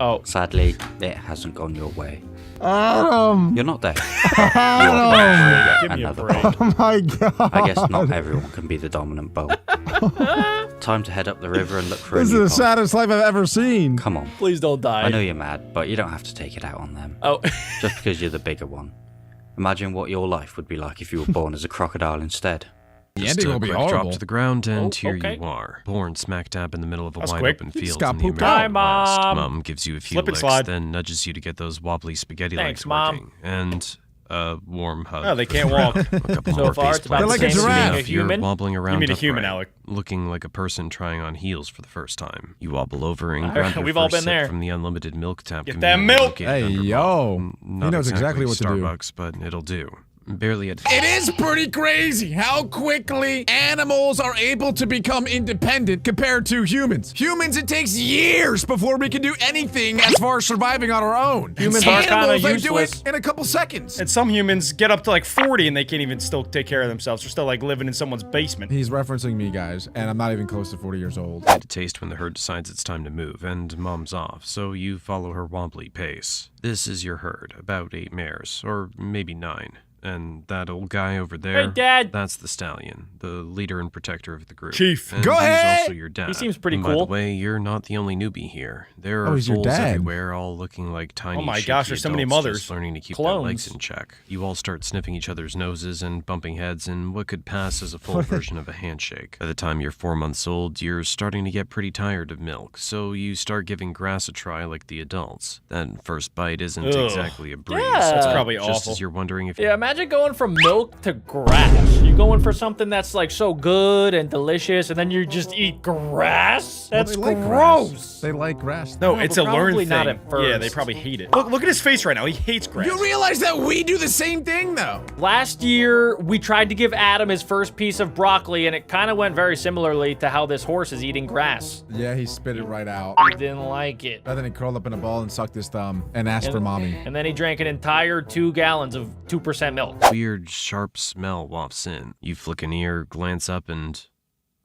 Oh, Sadly, it hasn't gone your way. Adam! You're not dead. Give me a Another break. bond. Oh my god. I guess not everyone can be the dominant bull. Time to head up the river and look for This a is new the pond. saddest life I've ever seen. Come on. please don't die. I know you're mad, but you don't have to take it out on them. Oh, Just because you're the bigger one. Imagine what your life would be like if you were born as a crocodile instead. The Just ending a will be quick horrible. drop to the ground, and Oh, here okay. you are, born smack dab in the middle of a That's wide quick. open You just field got in the pooped American out. West. Hi, Mom. Mom gives you a few Slip and licks, slide. then nudges you to get those wobbly spaghetti Thanks, legs Mom. working, and a warm hug. Oh, they for can't sure. walk. A couple So more far, face it's about the plants. same as Soon being a enough, you're human. wobbling around You mean a human, upright, Alec? looking like a person trying on heels for the first time. You wobble over and grab your We've all first been sip there. from the unlimited milk tap. Get conveniently that milk! located Hey, under yo. Mom. He Not knows exactly what to do. Starbucks, but it'll do. Barely at It is pretty crazy how quickly animals are able to become independent compared to humans. Humans, it takes years before we can do anything as far as surviving on our own. Humans are kinda Animals, they do useless. it in a couple seconds. And some humans get up to like 40 and they can't even still take care of themselves. They're still like living in someone's basement. He's referencing me, guys, and I'm not even close to 40 years old. to taste when the herd decides it's time to move, and Mom's off, so you follow her wobbly pace. This is your herd, about 8 mares, or maybe 9. And that old guy over there, Hey, Dad. that's the stallion, the leader and protector of the group. Chief. And Go he's ahead! also your dad. He seems pretty By cool. the way, you're not the only newbie here. There Oh, are he's your foals dad. everywhere, all looking like tiny, Oh my shaky gosh, there's so many adults mothers. just learning to keep Clones. their legs in check. You all start sniffing each other's noses and bumping heads in what could pass as a full version of a handshake. By the time you're 4 months old, you're starting to get pretty tired of milk, so you start giving grass a try like the adults. That first bite isn't Ugh. exactly a breeze. Yeah. That's but probably just awful. as you're wondering if yeah, imagine going from milk to grass. You're going for something that's like so good and delicious, and then you just eat grass? That's Well, they like gross. grass. They like grass. No, No, it's but a learned probably thing. not at Yeah, they first. probably hate it. Look at his face right now. He hates grass. You realize that we do the same thing, though. Last year, we tried to give Adam his first piece of broccoli, and it kind of went very similarly to how this horse is eating grass. Yeah, he spit it right out. He didn't like it. And then he curled up in a ball and sucked his thumb and asked for mommy. And then he drank an entire 2 gallons of 2% milk. weird, sharp smell wafts in. You flick an ear, glance up, and...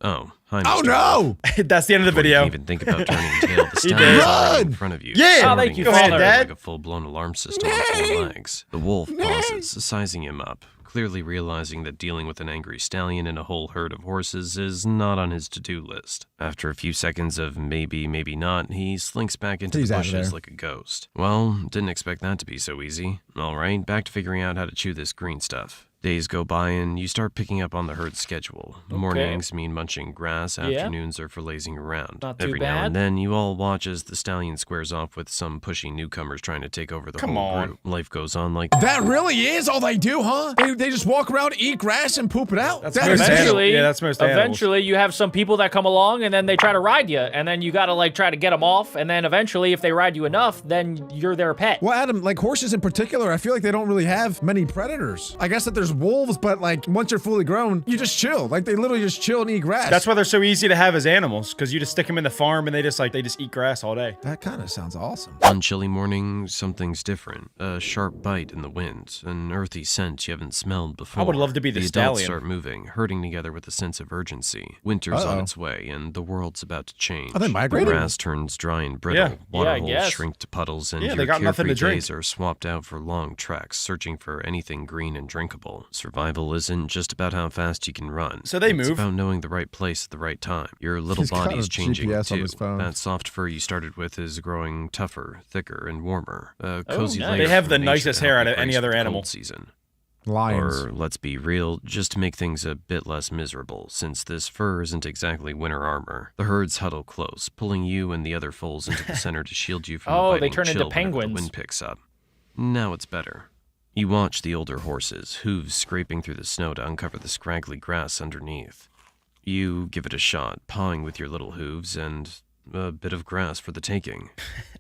Oh, hi, Oh Mr. no! That's the end of the Before you video. can even think about turning tail, the He stallion's did. already in Run! front of you. Yeah! Oh, snorting thank you, and Father. snorting Dad. like a full-blown alarm system on 4 legs. The wolf pauses, sizing him up, clearly realizing that dealing with an angry stallion and a whole herd of horses is not on his to-do list. After a few seconds of maybe, maybe not, he slinks back into He's the out of bushes there. like a ghost. Well, didn't expect that to be so easy. All right, back to figuring out how to chew this green stuff. Days go by and you start picking up on the herd's schedule. Mornings mean munching grass, Yeah. afternoons are for lazing around. Not too Every now bad. and then you all watch as the stallion squares off with some pushy newcomers trying to take over the Come whole on. group. Life goes on like That really is all they do, huh? They just walk around, eat grass, and poop it out. That's That most is animals. it. Eventually, Yeah, that's most animals. eventually you have some people that come along and then they try to ride you, and then you gotta like try to get them off, and then eventually if they ride you enough, then you're their pet. Well, Adam, like horses in particular, I feel like they don't really have many predators. I guess that there's wolves, but like once you're fully grown, you just chill. Like they literally just chill and eat grass. That's why they're so easy to have as animals, because you just stick them in the farm and they just eat grass all day. That kind of sounds awesome. one chilly morning, something's different. A sharp bite in the wind, an earthy scent you haven't smelled before. I would love to be the adults stallion. start moving, herding together with a sense of urgency. Winter's on Uh-oh. its way, and the world's about to change. Are they migrating? Grass turns dry and brittle. Yeah. Water Yeah, I holes guess. shrink to puddles, and Yeah, your they got nothing carefree to drink. days are swapped out for long treks, searching for anything green and drinkable. survival. Survival isn't just about how fast you can run. So they move. It's about knowing the right place at the right time. Your little He's got body's a changing GPS on too. his phone. That soft fur you started with is growing tougher, thicker, and warmer. A cozy nice. layer They have from the nature nicest to hair help out of you any brace other for the animal. cold season. Lions. Or, let's be real, just to make things a bit less miserable, since this fur isn't exactly winter armor. The herds huddle close, pulling you and the other foals into the center to shield you from Oh, the they biting turn into chill whenever penguins. the wind picks up. Now it's better. You watch the older horses, hooves scraping through the snow to uncover the scraggly grass underneath. You give it a shot, pawing with your little hooves, and a bit of grass for the taking.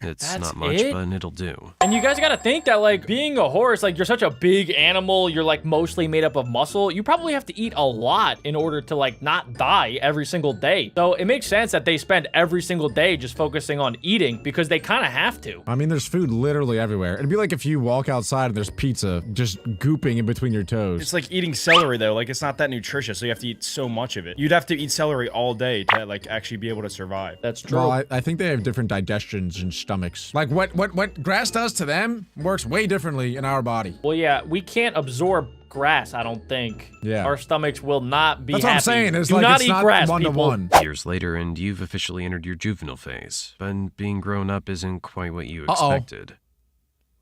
It's That's not much, it? but it'll do. And you guys gotta think that, like, being a horse, like, you're such a big animal, you're, like, mostly made up of muscle, you probably have to eat a lot in order to, like, not die every single day. So it makes sense that they spend every single day just focusing on eating, because they kind of have to. I mean, there's food literally everywhere. It'd be like if you walk outside and there's pizza just gooping in between your toes. It's like eating celery, though. Like, it's not that nutritious, so you have to eat so much of it. You'd have to eat celery all day to, like, actually be able to survive. That's true. Well, I think they have different digestions and stomachs. Like what grass does to them works way differently in our body. Well, yeah, we can't absorb grass, I don't think. Yeah. Our stomachs will not be That's happy. what I'm saying. It's Do like not it's eat not grass, one to people. one. Years later, and you've officially entered your juvenile phase. But being grown up isn't quite what you Uh-oh. expected.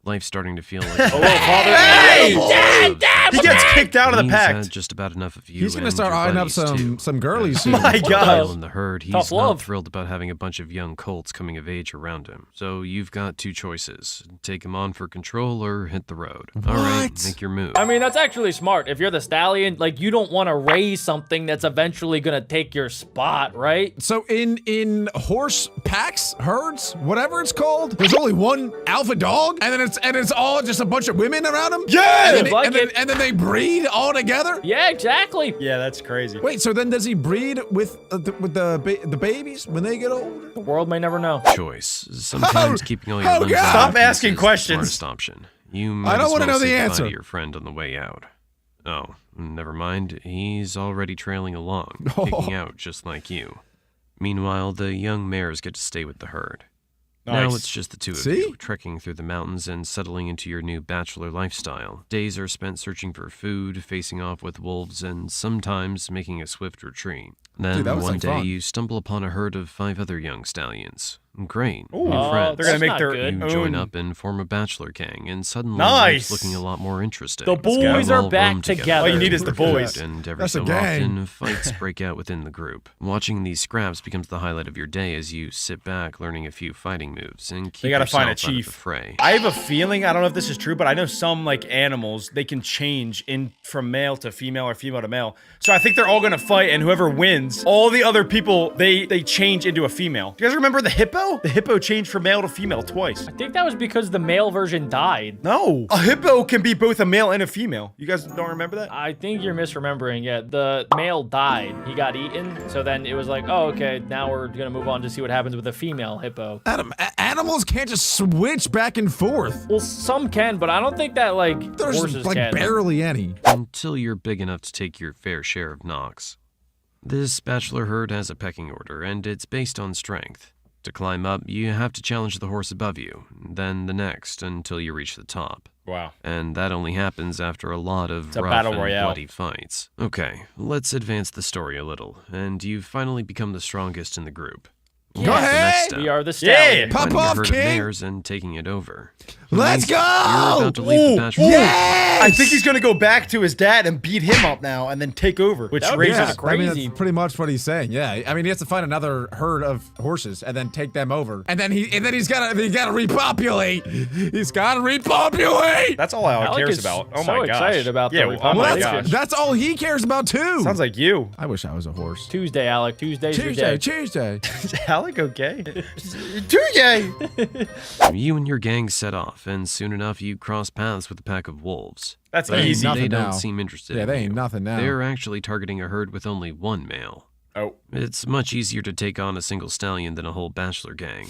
Life's starting to feel like... Hello, father. Hey! Dad! He gets kicked out of the He's pact. had just about enough of you. He's gonna and start your eyeing up buddies, too. some girlies soon. My God. While in the herd, he's Tough not love. thrilled about having a bunch of young colts coming of age around him. So you've got two choices: take him on for control or hit the road. All right, What? make your move. I mean, that's actually smart. If you're the stallion, like, you don't want to raise something that's eventually gonna take your spot, right? So in horse packs, herds, whatever it's called, there's only one alpha dog, and then it's all just a bunch of women around him. Yeah! and then, Like and then, it. and then they breed all together. Yeah, exactly. Yeah, that's crazy. Wait, so then does he breed with the babies when they get older? The world may never know. Choice. Sometimes keeping all your Oh, limbs God. in Stop one piece asking is the questions. smartest option. You might don't as wanna well know the say goodbye answer. to your friend on the way out. Oh, never mind. He's already trailing along, picking out just like you. Meanwhile, the young mares get to stay with the herd. Now Nice. it's just the two of See? you, trekking through the mountains and settling into your new bachelor lifestyle. Days are spent searching for food, facing off with wolves, and sometimes making a swift retreat. Then Dude, that was one like day fun. you stumble upon a herd of 5 other young stallions. Great, Ooh. new Oh, friends. They're gonna That's make not their good. You own. join up and form a bachelor gang, and suddenly Nice. life's looking a lot more interesting. The boys You are all back roam together. All you need is the boys. And every That's a so gang. often, fights break out within the group. Watching these scraps becomes the highlight of your day as you sit back learning a few fighting moves and keep They gotta find a yourself out of chief. the fray. I have a feeling, I don't know if this is true, but I know some like animals, they can change in from male to female or female to male. So I think they're all gonna fight, and whoever wins, all the other people, they change into a female. Do you guys remember the hippo? The hippo changed from male to female twice. I think that was because the male version died. No, a hippo can be both a male and a female. You guys don't remember that? I think you're misremembering. Yeah, the male died. He got eaten. So then it was like, oh, okay, now we're gonna move on to see what happens with the female hippo. Adam, animals can't just switch back and forth. Well, some can, but I don't think that, like, There's horses like can. barely any. Until you're big enough to take your fair share of knocks. This bachelor herd has a pecking order, and it's based on strength. To climb up, you have to challenge the horse above you, then the next until you reach the top. Wow. And that only happens after a lot of a rough battle and royale. bloody fights. Okay, let's advance the story a little, and you've finally become the strongest in the group. Go What's the ahead! next step? We are the stallion. Pop Finding a off, herd of king! mares and taking it over. Let's go! You're about to leave Ooh, the bachelor. Yes! I think he's gonna go back to his dad and beat him up now and then take over, which That would be raises kinda I mean, crazy. that's pretty much what he's saying. Yeah, I mean, he has to find another herd of horses and then take them over, and then he's gotta repopulate. He's gotta repopulate. That's all Alec Alec cares is about. Oh so my gosh. excited about the yeah, oh my repopulation. gosh. That's all he cares about too. Sounds like you. I wish I was a horse. Tuesday, Alec. Tuesday's your day. Tuesday. Is Alec okay? Tuesday. You and your gang set off, and soon enough you cross paths with a pack of wolves. That's But easy. nothing they don't now. seem interested Yeah, in they ain't you. nothing now. They're actually targeting a herd with only one male. Oh. It's much easier to take on a single stallion than a whole bachelor gang.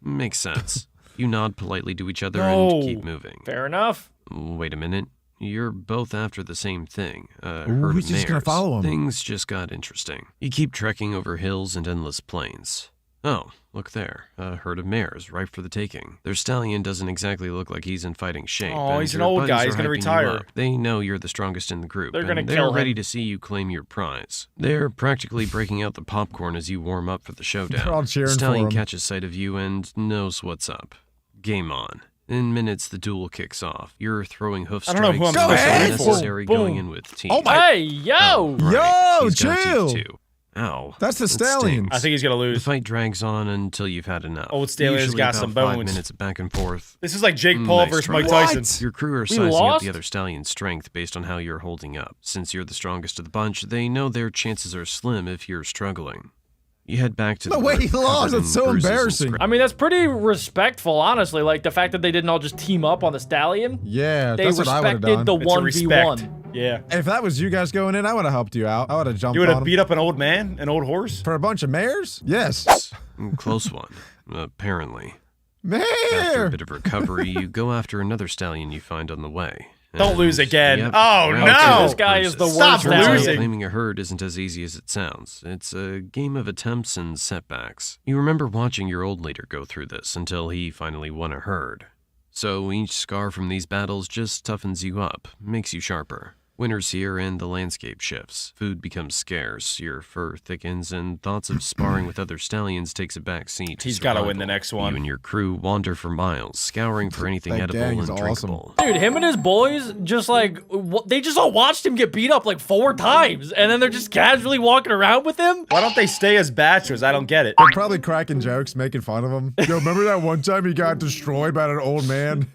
Makes sense. You nod politely to each other No. and keep moving. Fair enough. Wait a minute. You're both after the same thing. A Ooh, herd he's of just gonna mares. follow him. Things just got interesting. You keep trekking over hills and endless plains. Oh, look there. A herd of mares, ripe for the taking. Their stallion doesn't exactly look like he's in fighting shape. Oh, and he's an your old buddies guy. are He's gonna hyping you retire. up. They know you're the strongest in the group. They're gonna and kill they're ready him. to see you claim your prize. They're practically breaking out the popcorn as you warm up for the showdown. They're all cheering The for stallion him. catches sight of you and knows what's up. Game on. In minutes, the duel kicks off. You're throwing hoof I don't know strikes. who I'm Go supposed to ahead. root for. Necessary going Boom. in with teeth. Oh my- Hey, yo! Right. Yo, He's got chill. teeth too. Ow. That's the It stallion. stings. I think he's gonna The lose. fight drags on until you've had enough. Old Stallion's Usually got about some 5 bones. minutes of back and forth. This is like Jake Paul Nice versus try. Mike Tyson. What? Your crew are We sizing up lost? the other stallion's strength based on how you're holding up. Since you're the strongest of the bunch, they know their chances are slim if you're struggling. You head back to The the way group, he lost, covered it's in so bruises and embarrassing. scratches. I mean, that's pretty respectful, honestly. Like, the fact that they didn't all just team up on the stallion. Yeah, They that's what I would have respected done. the It's a 1v1. respect. Yeah. If that was you guys going in, I would have helped you out. I would have jumped You would on have him. beat up an old man, an old horse? For a bunch of mares? Yes. Close one, apparently. After a Mare! bit of recovery, you go after another stallion you find on the way. Don't And, lose again. yep, Oh, round no! two This guy is the bruises. Stop worst losing. stallion. losing. Claiming a herd isn't as easy as it sounds. It's a game of attempts and setbacks. You remember watching your old leader go through this until he finally won a herd. So each scar from these battles just toughens you up, makes you sharper. Winter's here and the landscape shifts. Food becomes scarce, your fur thickens, and thoughts of sparring with other stallions takes a back seat. to He's gotta win the survival. next one. You and your crew wander for miles, scouring for anything That edible gang and is awesome. drinkable. Dude, him and his boys just like, they just all watched him get beat up like 4 times. And then they're just casually walking around with him. Why don't they stay as bachelors? I don't get it. They're probably cracking jokes, making fun of him. Yo, remember that one time he got destroyed by an old man?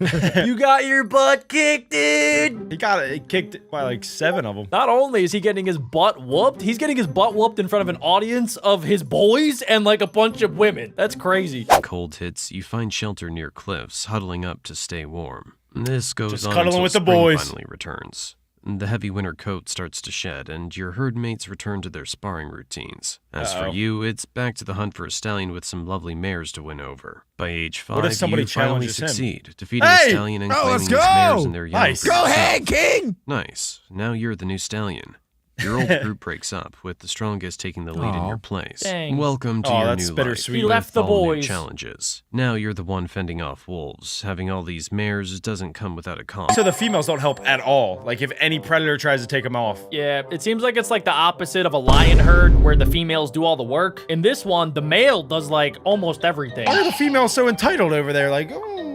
You got your butt kicked, dude. He got it kicked by like 7 of them. Not only is he getting his butt whooped, he's getting his butt whooped in front of an audience of his boys and like a bunch of women. That's crazy. Cold hits, you find shelter near cliffs, huddling up to stay warm. This goes Just on cuddling until with the spring boys. finally returns. The heavy winter coat starts to shed, and your herd mates return to their sparring routines. As for Uh-oh. you, it's back to the hunt for a stallion with some lovely mares to win over. By age 5, What if somebody you finally challenges him? succeed, defeating Hey! a stallion and Oh, claiming let's his mares go! and their young Nice. for Go yourself. ahead, King! Nice. Now you're the new stallion. Your old group breaks up, with the strongest taking the lead in Aw. your place. Dang. Welcome to Aw, your that's new bittersweet. life. He left the with all new boys. challenges. Now you're the one fending off wolves. Having all these mares doesn't come without a cost. So the females don't help at all. Like if any predator tries to take them off. Yeah, it seems like it's like the opposite of a lion herd where the females do all the work. In this one, the male does like almost everything. Why are the females so entitled over there? Like, oh.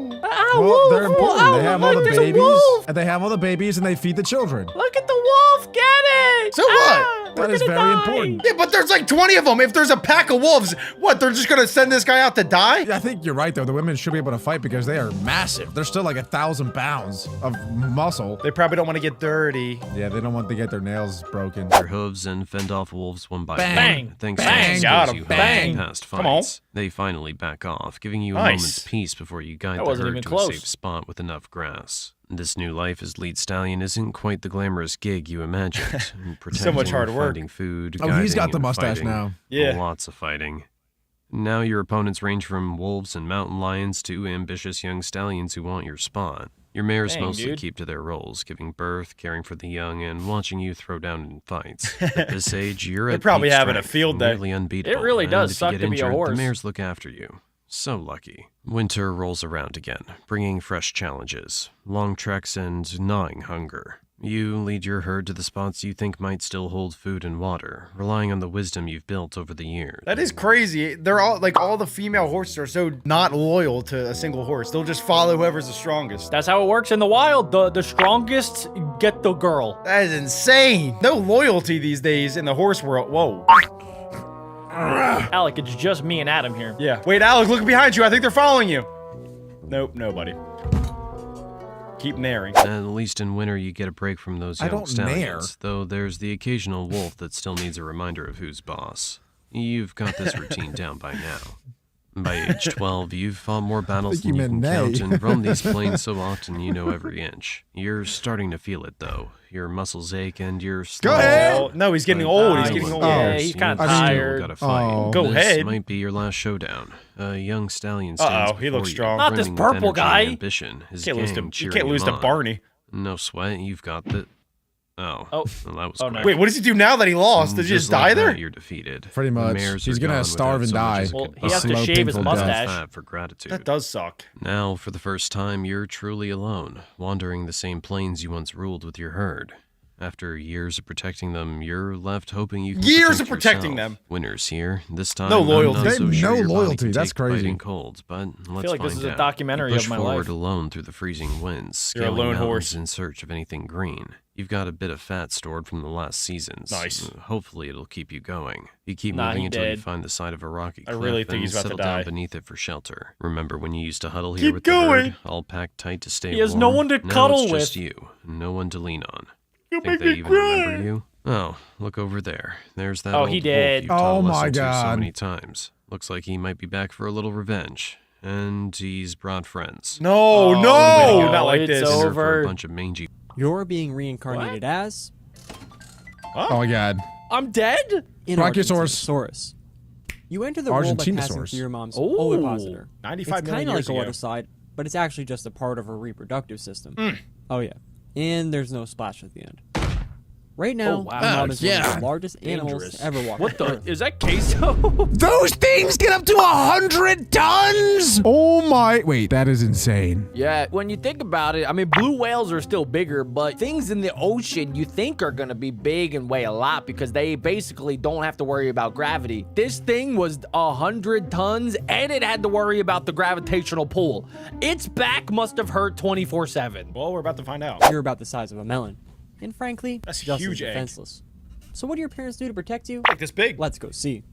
Well, they're important. They have all the babies, and they have all the babies, and they feed the children. Look at the wolf, get it! So what? That is very important. Yeah, but there's like 20 of them. If there's a pack of wolves, what? They're just gonna send this guy out to die? I think you're right, though. The women should be able to fight because they are massive. They're still like 1,000 pounds of muscle. They probably don't want to get dirty. Yeah, they don't want to get their nails broken. Their hooves and fend off wolves one by Bang. one. Thanks Bang. to the Got skills 'em. you honed Bang. in past Come on. fights. They finally back off, giving you a Nice. moment's peace before you guide That the wasn't herd even to close. a safe spot with enough grass. This new life as lead stallion isn't quite the glamorous gig you imagined. So much hard work. Finding food, Oh, he's guiding, got the and mustache fighting. now. Yeah. Lots of fighting. Now your opponents range from wolves and mountain lions to ambitious young stallions who want your spot. Your mares Dang, mostly dude. keep to their roles, giving birth, caring for the young, and watching you throw down in fights. At this age, you're They're at probably peak having a strength, field day. nearly unbeatable. It really and does if suck you get to be a injured, horse. The mares look after you. So lucky. Winter rolls around again, bringing fresh challenges, long treks, and gnawing hunger. You lead your herd to the spots you think might still hold food and water, relying on the wisdom you've built over the years. That is crazy. They're all like all the female horses are so not loyal to a single horse. They'll just follow whoever's the strongest. That's how it works in the wild. The strongest get the girl. That is insane. No loyalty these days in the horse world. Whoa. Alec, it's just me and Adam here. Yeah. Wait, Alec, look behind you. I think they're following you. Nope, nobody. Keep naring. At least in winter, you get a break from those I young don't stallions, though there's the occasional wolf that still needs a reminder of who's boss. You've got this routine down by now. By age 12, you've fought more battles think than you you can meant count nay. and roamed these plains so often you know every inch. You're starting to feel it, though. Your muscles ache and you're Go ahead. Oh, no, he's getting old. He's Oh, getting old. yeah, Oh. he's kind I of mean- tired. Gotta fight. Oh. Go This ahead. might be your last showdown. A young stallion stands Uh-oh, he looks before you, strong. Not this brimming with purple energy and guy. Ambition. His Can't lose gang you cheering can't lose him to on. Barney. No sweat, you've got the... Oh, Oh. well, that was Oh, quick. no. Wait, what does he do now that he lost? Does he just die like there? that, you're defeated. Pretty The much. mares He's are gonna gone starve without and so much die. as a Well, goodbye. he has to slow, shave his painful death. mustache. That for gratitude. That does suck. Now, for the first time, you're truly alone, wandering the same plains you once ruled with your herd. After years of protecting them, you're left hoping you can Years protect of protecting yourself. them. Winners here. This time, No I'm loyalty. not They so have sure no your body loyalty. can That's take crazy. biting colds, but let's I feel like this find is a out. documentary You push of my forward life. alone through the freezing winds, You're a scaling lone mountains horse. in search of anything green. You've got a bit of fat stored from the last seasons. Nice. Hopefully, it'll keep you going. You keep Nah, moving he until you dead. find the side of a rocky I cliff really think and he's about to settle die. down beneath it for shelter. Remember when you used to huddle here Keep with going. the herd, all packed tight to stay He has warm? no one to Now cuddle it's just with. you, no one to lean on. You Think make they me even cry. remember you? Oh, look over there. There's that Oh, old he wolf dead. you taught Oh a my lesson to so God. many times. Looks like he might be back for a little revenge. And he's brought friends. No, Oh, no, no, not like it's this. over. Dinner for a bunch of mangy. You're being reincarnated as Oh my god. I'm dead? an Brachiosaurus. Argentinosaurus. You enter the world by passing Argentinosaurus. through your mom's Ooh. ovipositor. 95 It's million kind of years like a ago. water slide, but it's actually just a part of her reproductive system. Hmm. Oh yeah, and there's no splash at the end. Right now, Oh, wow. your mom is one yeah. of the largest animals Dangerous. to ever walk. What the the? earth. Is that queso? Those things get up to 100 tons! Oh my. Wait, that is insane. Yeah, when you think about it, I mean, blue whales are still bigger, but things in the ocean you think are gonna be big and weigh a lot because they basically don't have to worry about gravity. This thing was 100 tons and it had to worry about the gravitational pull. Its back must have hurt 24/7. Well, we're about to find out. You're about the size of a melon, and frankly, That's a just huge as egg. defenseless. So what do your parents do to protect you? Like this big. Let's go see.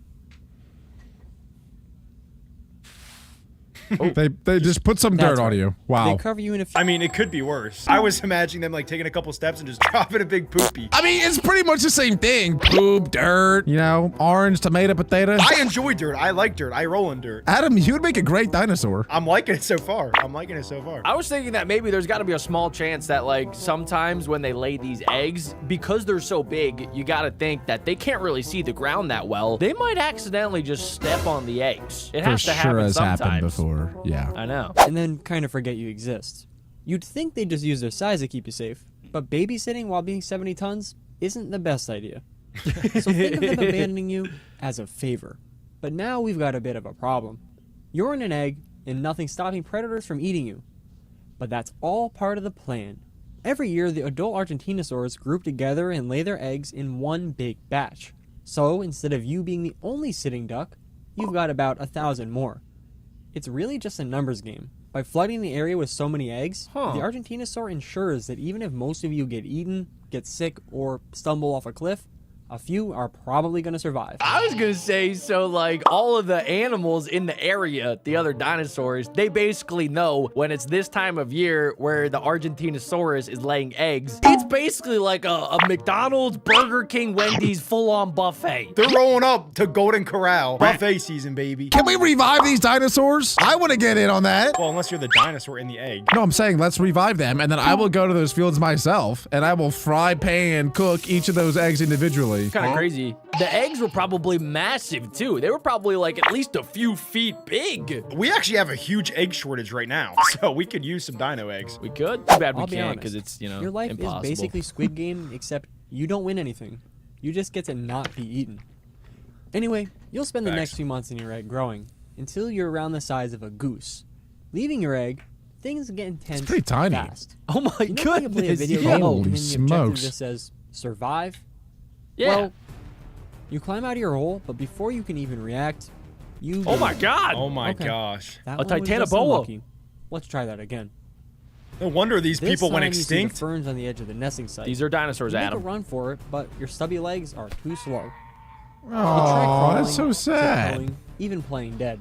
They just put some That's dirt on right. you. Wow. They cover you in a few. I mean, it could be worse. I was imagining them like taking a couple steps and just dropping a big poopy. I mean, it's pretty much the same thing. Poop, dirt, you know, orange, tomato, potato. I enjoy dirt. I like dirt. I roll in dirt. Adam, you would make a great dinosaur. I'm liking it so far. I'm liking it so far. I was thinking that maybe there's got to be a small chance that, like, sometimes when they lay these eggs, because they're so big, you got to think that they can't really see the ground that well. They might accidentally just step on the eggs. It has For to sure happen has sometimes. happened before. Yeah. I know. and then kind of forget you exist. You'd think they just use their size to keep you safe, but babysitting while being 70 tons isn't the best idea. So think of them abandoning you as a favor. But now we've got a bit of a problem. You're in an egg, and nothing's stopping predators from eating you. But that's all part of the plan. Every year, the adult Argentinosaurs group together and lay their eggs in one big batch. So instead of you being the only sitting duck, you've got about 1,000 more. It's really just a numbers game. By flooding the area with so many eggs, the Argentinosaur ensures that even if most of you get eaten, get sick, or stumble off a cliff, a few are probably going to survive. I was gonna say, so like all of the animals in the area, the other dinosaurs, they basically know when it's this time of year where the Argentinosaurus is laying eggs. It's basically like a McDonald's, Burger King, Wendy's full-on buffet. They're rolling up to Golden Corral. Buffet season, baby. Can we revive these dinosaurs? I want to get in on that. Well, unless you're the dinosaur in the egg. No, I'm saying let's revive them, and then I will go to those fields myself, and I will fry, pan, cook each of those eggs individually. Kind of crazy. The eggs were probably massive too. They were probably like at least a few feet big. We actually have a huge egg shortage right now, so we could use some dino eggs. We could. Too bad we I'll be can't honest. because it's, you know, Your life impossible. is basically Squid Game, except you don't win anything. You just get to not be eaten. Anyway, you'll spend the Facts. next few months in your egg growing, until you're around the size of a goose. Leaving your egg, things get intense pretty tiny. fast. Oh my You know how you play a goodness. video yo. game Holy and then the objective smokes. just says, survive? Yeah. Well, you climb out of your hole, but before you can even react, you... Oh my god. Oh my Okay. gosh. That A one was just Titanoboa. unlucky. Let's try that again. No wonder these This people went time you see the extinct. ferns on the edge of the nesting site. These are dinosaurs, You make a Adam. run for it, but your stubby legs are too slow. Oh, that's so Keep sad. crawling, even playing dead.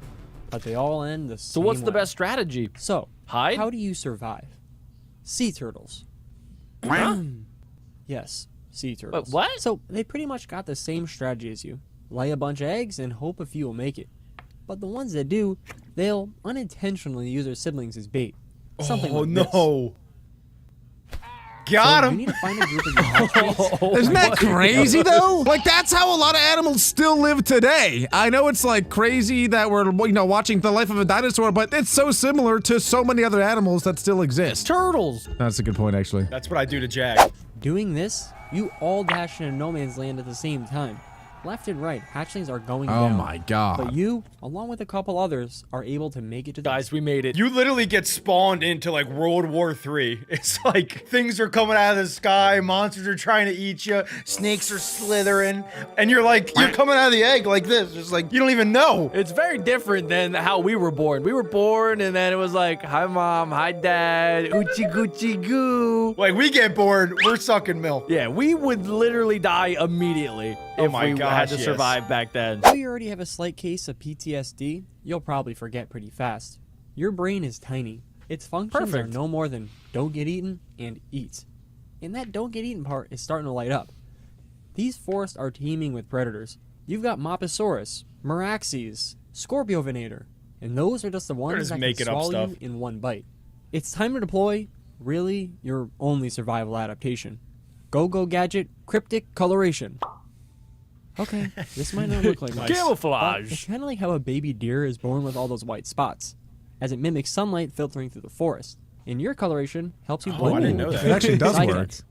But they all end the So same what's the way. best strategy? So, Hide? how do you survive? Sea turtles. Yes, sea turtles. what? So, they pretty much got the same strategy as you. Lay a bunch of eggs and hope a few will make it. But the ones that do, they'll unintentionally use their siblings as bait. Something Oh like this. no. Got So you him. need to find a group of your hatchmates. Isn't that crazy though? Like that's how a lot of animals still live today. I know it's like crazy that we're watching the life of a dinosaur, but it's so similar to so many other animals that still exist. Turtles. That's a good point actually. That's what I do to Jack. Doing this You all dash into no man's land at the same time. Left and right, hatchlings are going down. Oh my god. But you, along with a couple others, are able to make it to the Guys, we made it. You literally get spawned into like World War III. It's like things are coming out of the sky, monsters are trying to eat you, snakes are slithering, and you're coming out of the egg like this. Just like you don't even know. It's very different than how we were born. We were born and then it was like, hi mom, hi dad, Gucci Gucci goo. Like we get bored, we're sucking milk. Yeah, we would literally die immediately Oh if my we gosh, had to yes. survive back then. Though you already have a slight case of PTSD, you'll probably forget pretty fast. Your brain is tiny. Its functions are Perfect. no more than don't get eaten and eat. And that don't get eaten part is starting to light up. These forests are teeming with predators. You've got Moposaurus, Meraxes, Scorpiovenator, and those are just the ones just that can making up swallow stuff. you in one bite. It's time to deploy, really, your only survival adaptation. Go gadget, cryptic coloration. Okay, this might not look like much. But Camouflage. it's kind of like how a baby deer is born with all those white spots, as it mimics sunlight filtering through the forest. And your coloration helps you blend I didn't in. know that. It actually does Side work. cuts.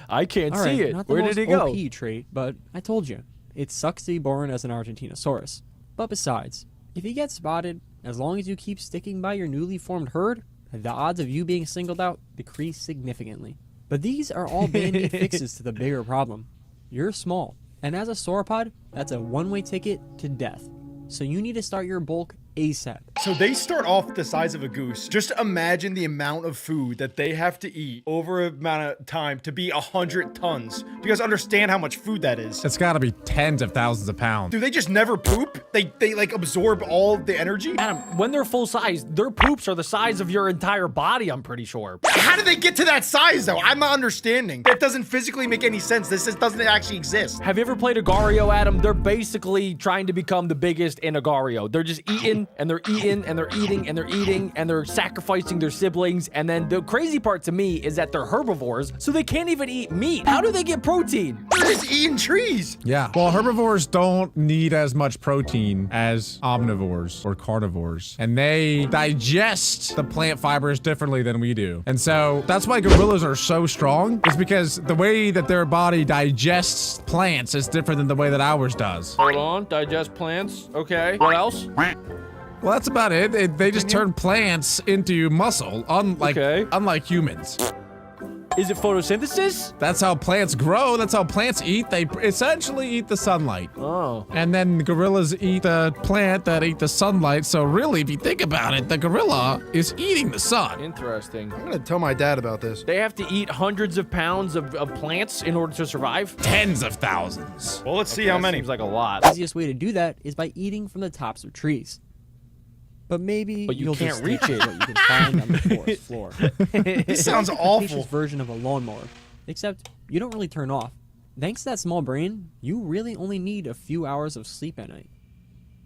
I can't All right, see it. not the Where most did he go? OP trait, but I told you, it sucks to be born as an Argentinosaurus. But besides, if you get spotted, as long as you keep sticking by your newly formed herd, the odds of you being singled out decrease significantly. But these are all band-aid fixes to the bigger problem. You're small, and as a sauropod, that's a one-way ticket to death. So you need to start your bulk ASAP. So they start off the size of a goose. Just imagine the amount of food that they have to eat over an amount of time to be 100 tons. Do you guys understand how much food that is? It's got to be tens of thousands of pounds. Do they just never poop? They like absorb all the energy? Adam, when they're full size, their poops are the size of your entire body, I'm pretty sure. How did they get to that size though? I'm not understanding. That doesn't physically make any sense. This doesn't actually exist. Have you ever played Agario, Adam? They're basically trying to become the biggest in Agario. They're just eating, and they're eating, and they're eating, and they're eating, and they're sacrificing their siblings. And then the crazy part to me is that they're herbivores, so they can't even eat meat. How do they get protein? They're just eating trees. Yeah. Well, herbivores don't need as much protein as omnivores or carnivores, and they digest the plant fibers differently than we do. And so that's why gorillas are so strong, is because the way that their body digests plants is different than the way that ours does. Hold on, digest plants. Okay. What else? Well, that's about it. They just turn plants into muscle, unlike humans. Is it photosynthesis? That's how plants grow. That's how plants eat. They essentially eat the sunlight. Oh. And then gorillas eat the plant that ate the sunlight. So really, if you think about it, the gorilla is eating the sun. Interesting. I'm gonna tell my dad about this. They have to eat hundreds of pounds of plants in order to survive? Tens of thousands. Well, let's see how That many. seems like a lot. The easiest way to do that is by eating from the tops of trees. But maybe But you you'll can't just reach stick it. to what you can find on the forest floor. This sounds It's awful. version of a lawnmower, except you don't really turn off. Thanks to that small brain, you really only need a few hours of sleep at night.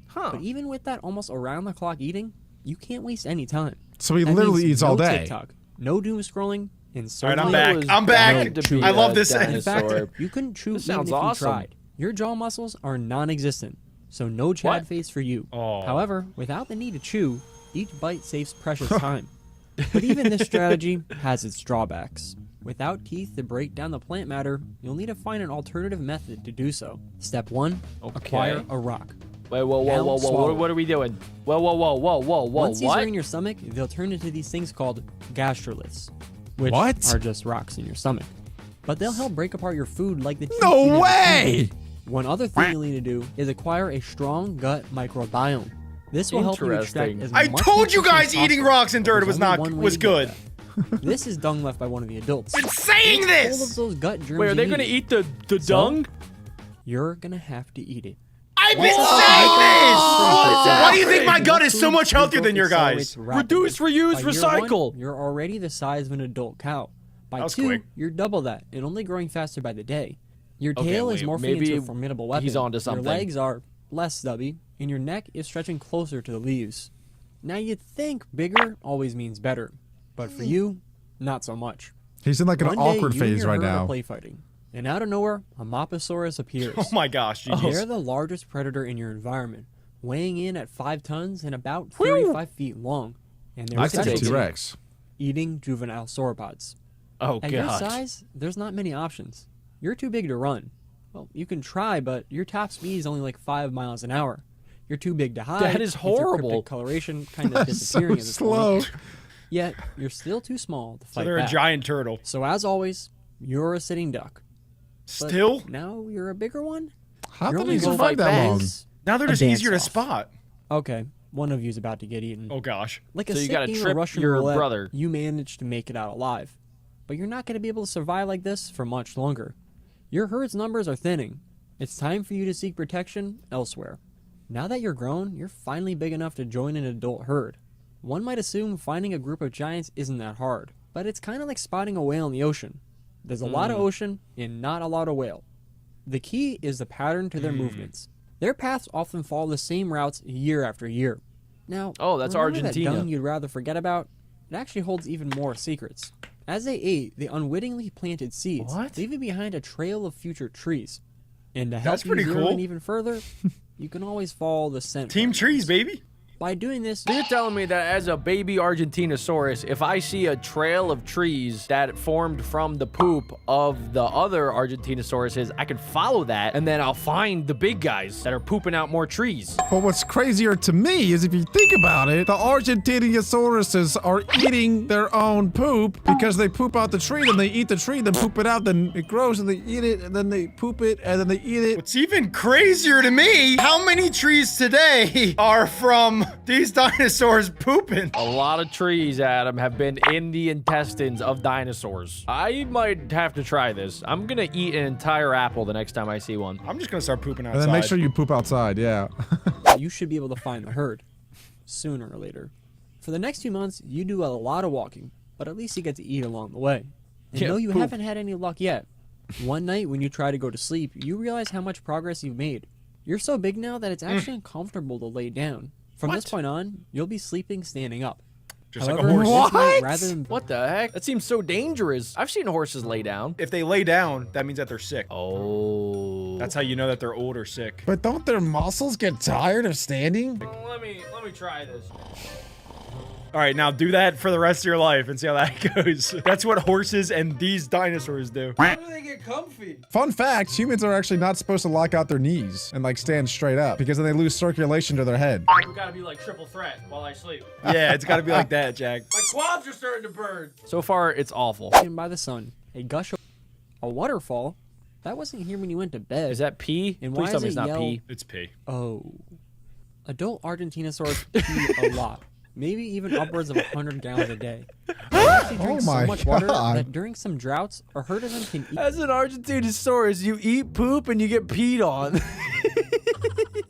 Huh. But even with that almost around-the-clock eating, you can't waste any time. So he That literally means eats all no day. TikTok, no doom scrolling, and All right, certainly I'm back. was I'm back. bound to be I love a this. In fact, dinosaur. you couldn't chew This even sounds if you awesome. tried. Your jaw muscles are non-existent, so no Chad What? face for you. Oh. However, without the need to chew, each bite saves precious time. But even this strategy has its drawbacks. Without teeth to break down the plant matter, you'll need to find an alternative method to do so. Step 1, acquire a rock. Wait, whoa, Now whoa, whoa, whoa. swallow. What are we doing? Whoa, whoa, whoa, whoa, whoa, whoa. Once these What? are in your stomach, they'll turn into these things called gastroliths, which What? are just rocks in your stomach. But they'll help break apart your food like the teeth No in a way! toothpick. One other thing you'll need to do is acquire a strong gut microbiome. This will help you extract Interesting. as I much told you nutrition as guys eating possible. rocks and dirt There's was only not one way was to get good. that. This is dung left by one of the adults. Been saying All this. of those gut germs Wait, are you they gonna need, eat the So? dung? You're gonna have to eat it. I've been Once saying that's this. done, Why do you think my gut is Food so much healthier growth than your accelerates guys? rapidly. Reduce, reuse, By year recycle. one, you're already the size of an adult cow. By was 2, quick. you're double that and only growing faster by the day. Your Okay, tail is wait, morphing maybe into a formidable weapon. he's onto something. Your legs are less stubby, and your neck is stretching closer to the leaves. Now you'd think bigger always means better, but for you, not so much. He's in like an One day, awkward you and phase your right herd are now. play fighting, and out of nowhere, a Moposaurus appears. Oh my gosh, They're genius. the largest predator in your environment, weighing in at 5 tons and about 35 feet long. And they're I could do specialty, T-Rex. eating juvenile sauropods. Oh, At your God. size, there's not many options. You're too big to run. Well, you can try, but your top speed is only like 5 miles an hour. You're too big to hide. That is with your horrible. cryptic coloration kind of That's disappearing so at this slow. point. Yet, you're still too small to So fight they're a back. giant turtle. So as always, you're a sitting duck. But Still? now you're a bigger one? How Your did only he goal survive that long? is Now they're a just easier to dance-off. spot. Okay, one of you's about to get eaten. Oh gosh. Like a So you sick gotta game of trip Russian your roulette, brother. You managed to make it out alive. But you're not going to be able to survive like this for much longer. Your herd's numbers are thinning. It's time for you to seek protection elsewhere. Now that you're grown, you're finally big enough to join an adult herd. One might assume finding a group of giants isn't that hard, but it's kind of like spotting a whale in the ocean. There's a lot of ocean and not a lot of whale. The key is the pattern to their movements. Their paths often follow the same routes year after year. Now, Oh, that's remember Argentina. That dung you'd rather forget about? It actually holds even more secrets. As they ate, they unwittingly planted seeds, What? leaving behind a trail of future trees. And to help That's pretty you zero cool. in even further, you can always follow the scent. Team patterns. trees, baby. By doing this, So you're telling me that as a baby Argentinosaurus, if I see a trail of trees that formed from the poop of the other Argentinosauruses, I can follow that, and then I'll find the big guys that are pooping out more trees. But what's crazier to me is if you think about it, the Argentinosauruses are eating their own poop because they poop out the tree, then they eat the tree, then poop it out, then it grows, and they eat it, and then they poop it, and then they eat it. What's even crazier to me, how many trees today are from these dinosaurs pooping? A lot of trees, Adam, have been in the intestines of dinosaurs. I might have to try this. I'm gonna eat an entire apple the next time I see one. I'm just gonna start pooping And outside. then make sure you poop outside, yeah. you should be able to find the herd sooner or later. For the next few months, you do a lot of walking, but at least you get to eat along the way. And Yeah, though you poop. haven't had any luck yet, one night when you try to go to sleep, you realize how much progress you've made. You're so big now that it's actually uncomfortable to lay down. From this point on, you'll be sleeping standing up. Just like a However, horse. this night, What? rather than What the heck? That seems so dangerous. I've seen horses lay down. If they lay down, that means that they're sick. Oh. That's how you know that they're old or sick. But don't their muscles get tired of standing? Let me try this. All right, now do that for the rest of your life and see how that goes. That's what horses and these dinosaurs do. How do they get comfy? Fun fact, humans are actually not supposed to lock out their knees and like stand straight up because then they lose circulation to their head. We gotta be like triple threat while I sleep. Yeah, it's got to be like that, Jack. My quads are starting to burn. So far, it's awful. by the sun, a gush of a waterfall. That wasn't here when you went to bed. Is that pee? And Please why tell does me it's it not yell- pee. It's pee. Oh. Adult Argentinosaurus pee a lot. Maybe even upwards of 100 gallons a day. They actually drink Oh my so much water God. that during some droughts, a herd of them can eat. As an Argentinosaurus, you eat poop and you get peed on.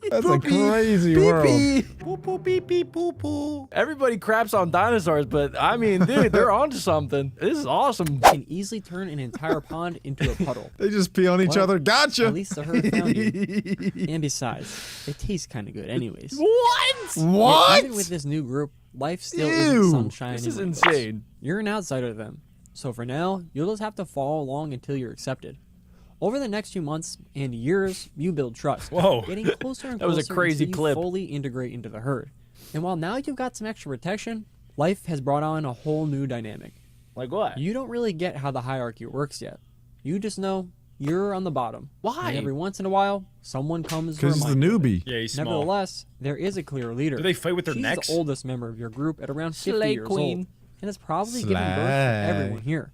That's a crazy world. Poo poo pee pee poo poo. Everybody craps on dinosaurs, but I mean, dude, they're onto something. This is awesome. Can easily turn an entire pond into a puddle. They just pee on each Well, other. Gotcha. At least the herd found you. And besides, it tastes kind of good anyways. What? What? Even with this new group, life still Ew. isn't sunshine. This and is rainbows. insane. You're an outsider to them. So for now, you'll just have to follow along until you're accepted. Over the next few months and years, you build trust. Whoa. Getting closer and That was a closer crazy until clip. you fully integrate into the herd. And while now you've got some extra protection, life has brought on a whole new dynamic. Like what? You don't really get how the hierarchy works yet. You just know you're on the bottom. Why? And every once in a while, someone comes to Because he's the remind you. newbie. Yeah, he's small. Nevertheless, there is a clear leader. Do they fight with their She's necks? the oldest member of your group at around 50 Slay years queen. old, and has probably given birth to Slay. everyone here.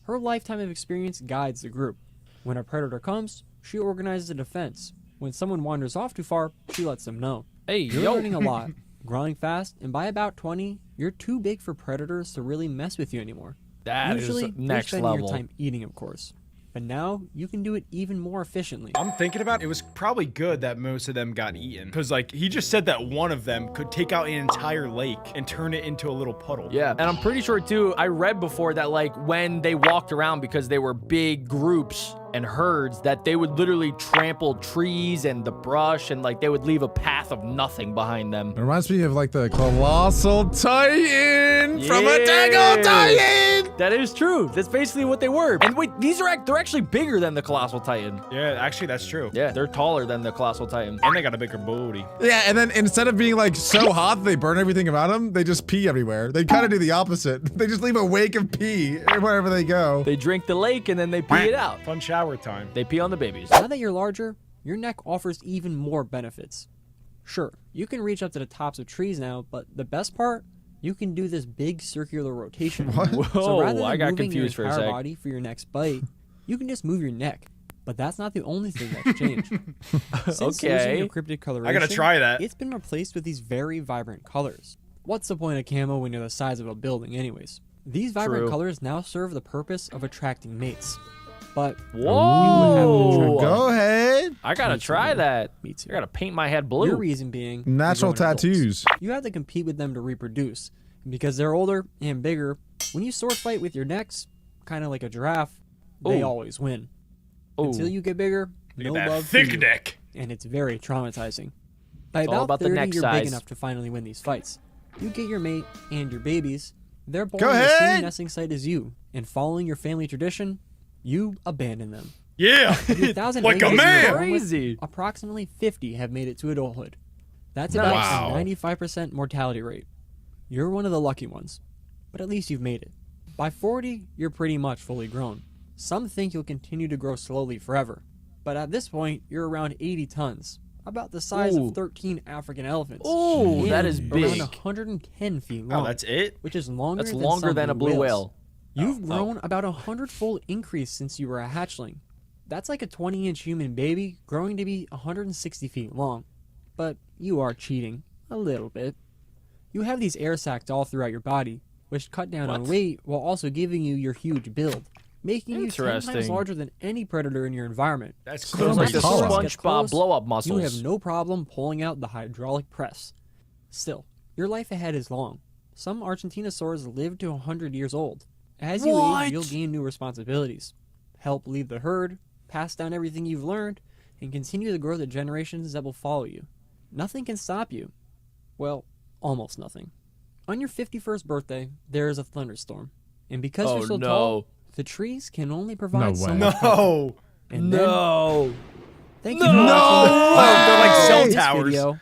Her lifetime of experience guides the group. When a predator comes, she organizes a defense. When someone wanders off too far, she lets them know. Hey, You're yo. learning a lot, growing fast, and by about 20, you're too big for predators to really mess with you anymore. That Usually, is you're next spending level. your time eating, of course. But now, you can do it even more efficiently. I'm thinking about it was probably good that most of them got eaten. Because, like, he just said that one of them could take out an entire lake and turn it into a little puddle. Yeah, and I'm pretty sure too, I read before that like when they walked around because they were big groups and herds that they would literally trample trees and the brush and like they would leave a path of nothing behind them. It reminds me of like the colossal titan. Titan from Attack on Titan. That is true. That's basically what they were. And wait, they're actually bigger than the Colossal Titan. Yeah, actually, that's true. Yeah, they're taller than the Colossal Titan. And they got a bigger booty. Yeah, and then instead of being like so hot that they burn everything about them, they just pee everywhere. They kind of do the opposite. They just leave a wake of pee wherever they go. They drink the lake and then they pee it out. Fun shower time. They pee on the babies. Now that you're larger, your neck offers even more benefits. Sure, you can reach up to the tops of trees now, but the best part, you can do this big circular rotation. What? So Whoa, rather than I got moving confused for your a entire sec. body for your next bite, you can just move your neck. But that's not the only thing that's changed. Since Okay. losing encrypted coloration, I gotta try that. It's been replaced with these very vibrant colors. What's the point of camo when you're the size of a building anyways? These vibrant True. colors now serve the purpose of attracting mates. But Whoa! Go ahead. I gotta try that. Me too. I gotta paint my head blue. Your reason being Natural you're grown adults. tattoos. You have to compete with them to reproduce. And because they're older and bigger, when you sword fight with your necks, kind of like a giraffe, they Ooh. always win. Ooh. Until you get bigger, Look no at that love for thick you, neck. and it's very traumatizing. By It's all about about the 30, neck you're size. big enough to finally win these fights. You get your mate and your babies. They're born Go in the ahead. same nesting site as you, and following your family tradition, you abandon them. Yeah. Of your 1,000 Like a babies you're man. born with, Crazy. approximately 50 have made it to adulthood. That's about Wow. a 95% mortality rate. You're one of the lucky ones, but at least you've made it. By 40, you're pretty much fully grown. Some think you'll continue to grow slowly forever, but at this point, you're around 80 tons, about the size Ooh. of 13 African elephants. Ooh, and that is around big. 110 feet long. Oh, that's it? which is longer That's than longer some than a blue whales. whale. You've grown about 100-fold increase since you were a hatchling. That's like a 20-inch human baby growing to be 160 feet long. But you are cheating. A little bit. You have these air sacs all throughout your body, which cut down on What? weight while also giving you your huge build, making you 10 times Interesting. larger than any predator in your environment. That's So cool. Those like the Apollo. Gets SpongeBob close, blow-up You muscles. have no problem pulling out the hydraulic press. Still, your life ahead is long. Some Argentinosaurus live to 100 years old. As you What? age, you'll gain new responsibilities. Help lead the herd, pass down everything you've learned, and continue to grow the generations that will follow you. Nothing can stop you. Well, almost nothing. On your 51st birthday, there is a thunderstorm. And because Oh, you're so no. tall, the trees can only provide No so way. much cover. No. And then, No. thank you for watching Oh, they're like cell this towers. video.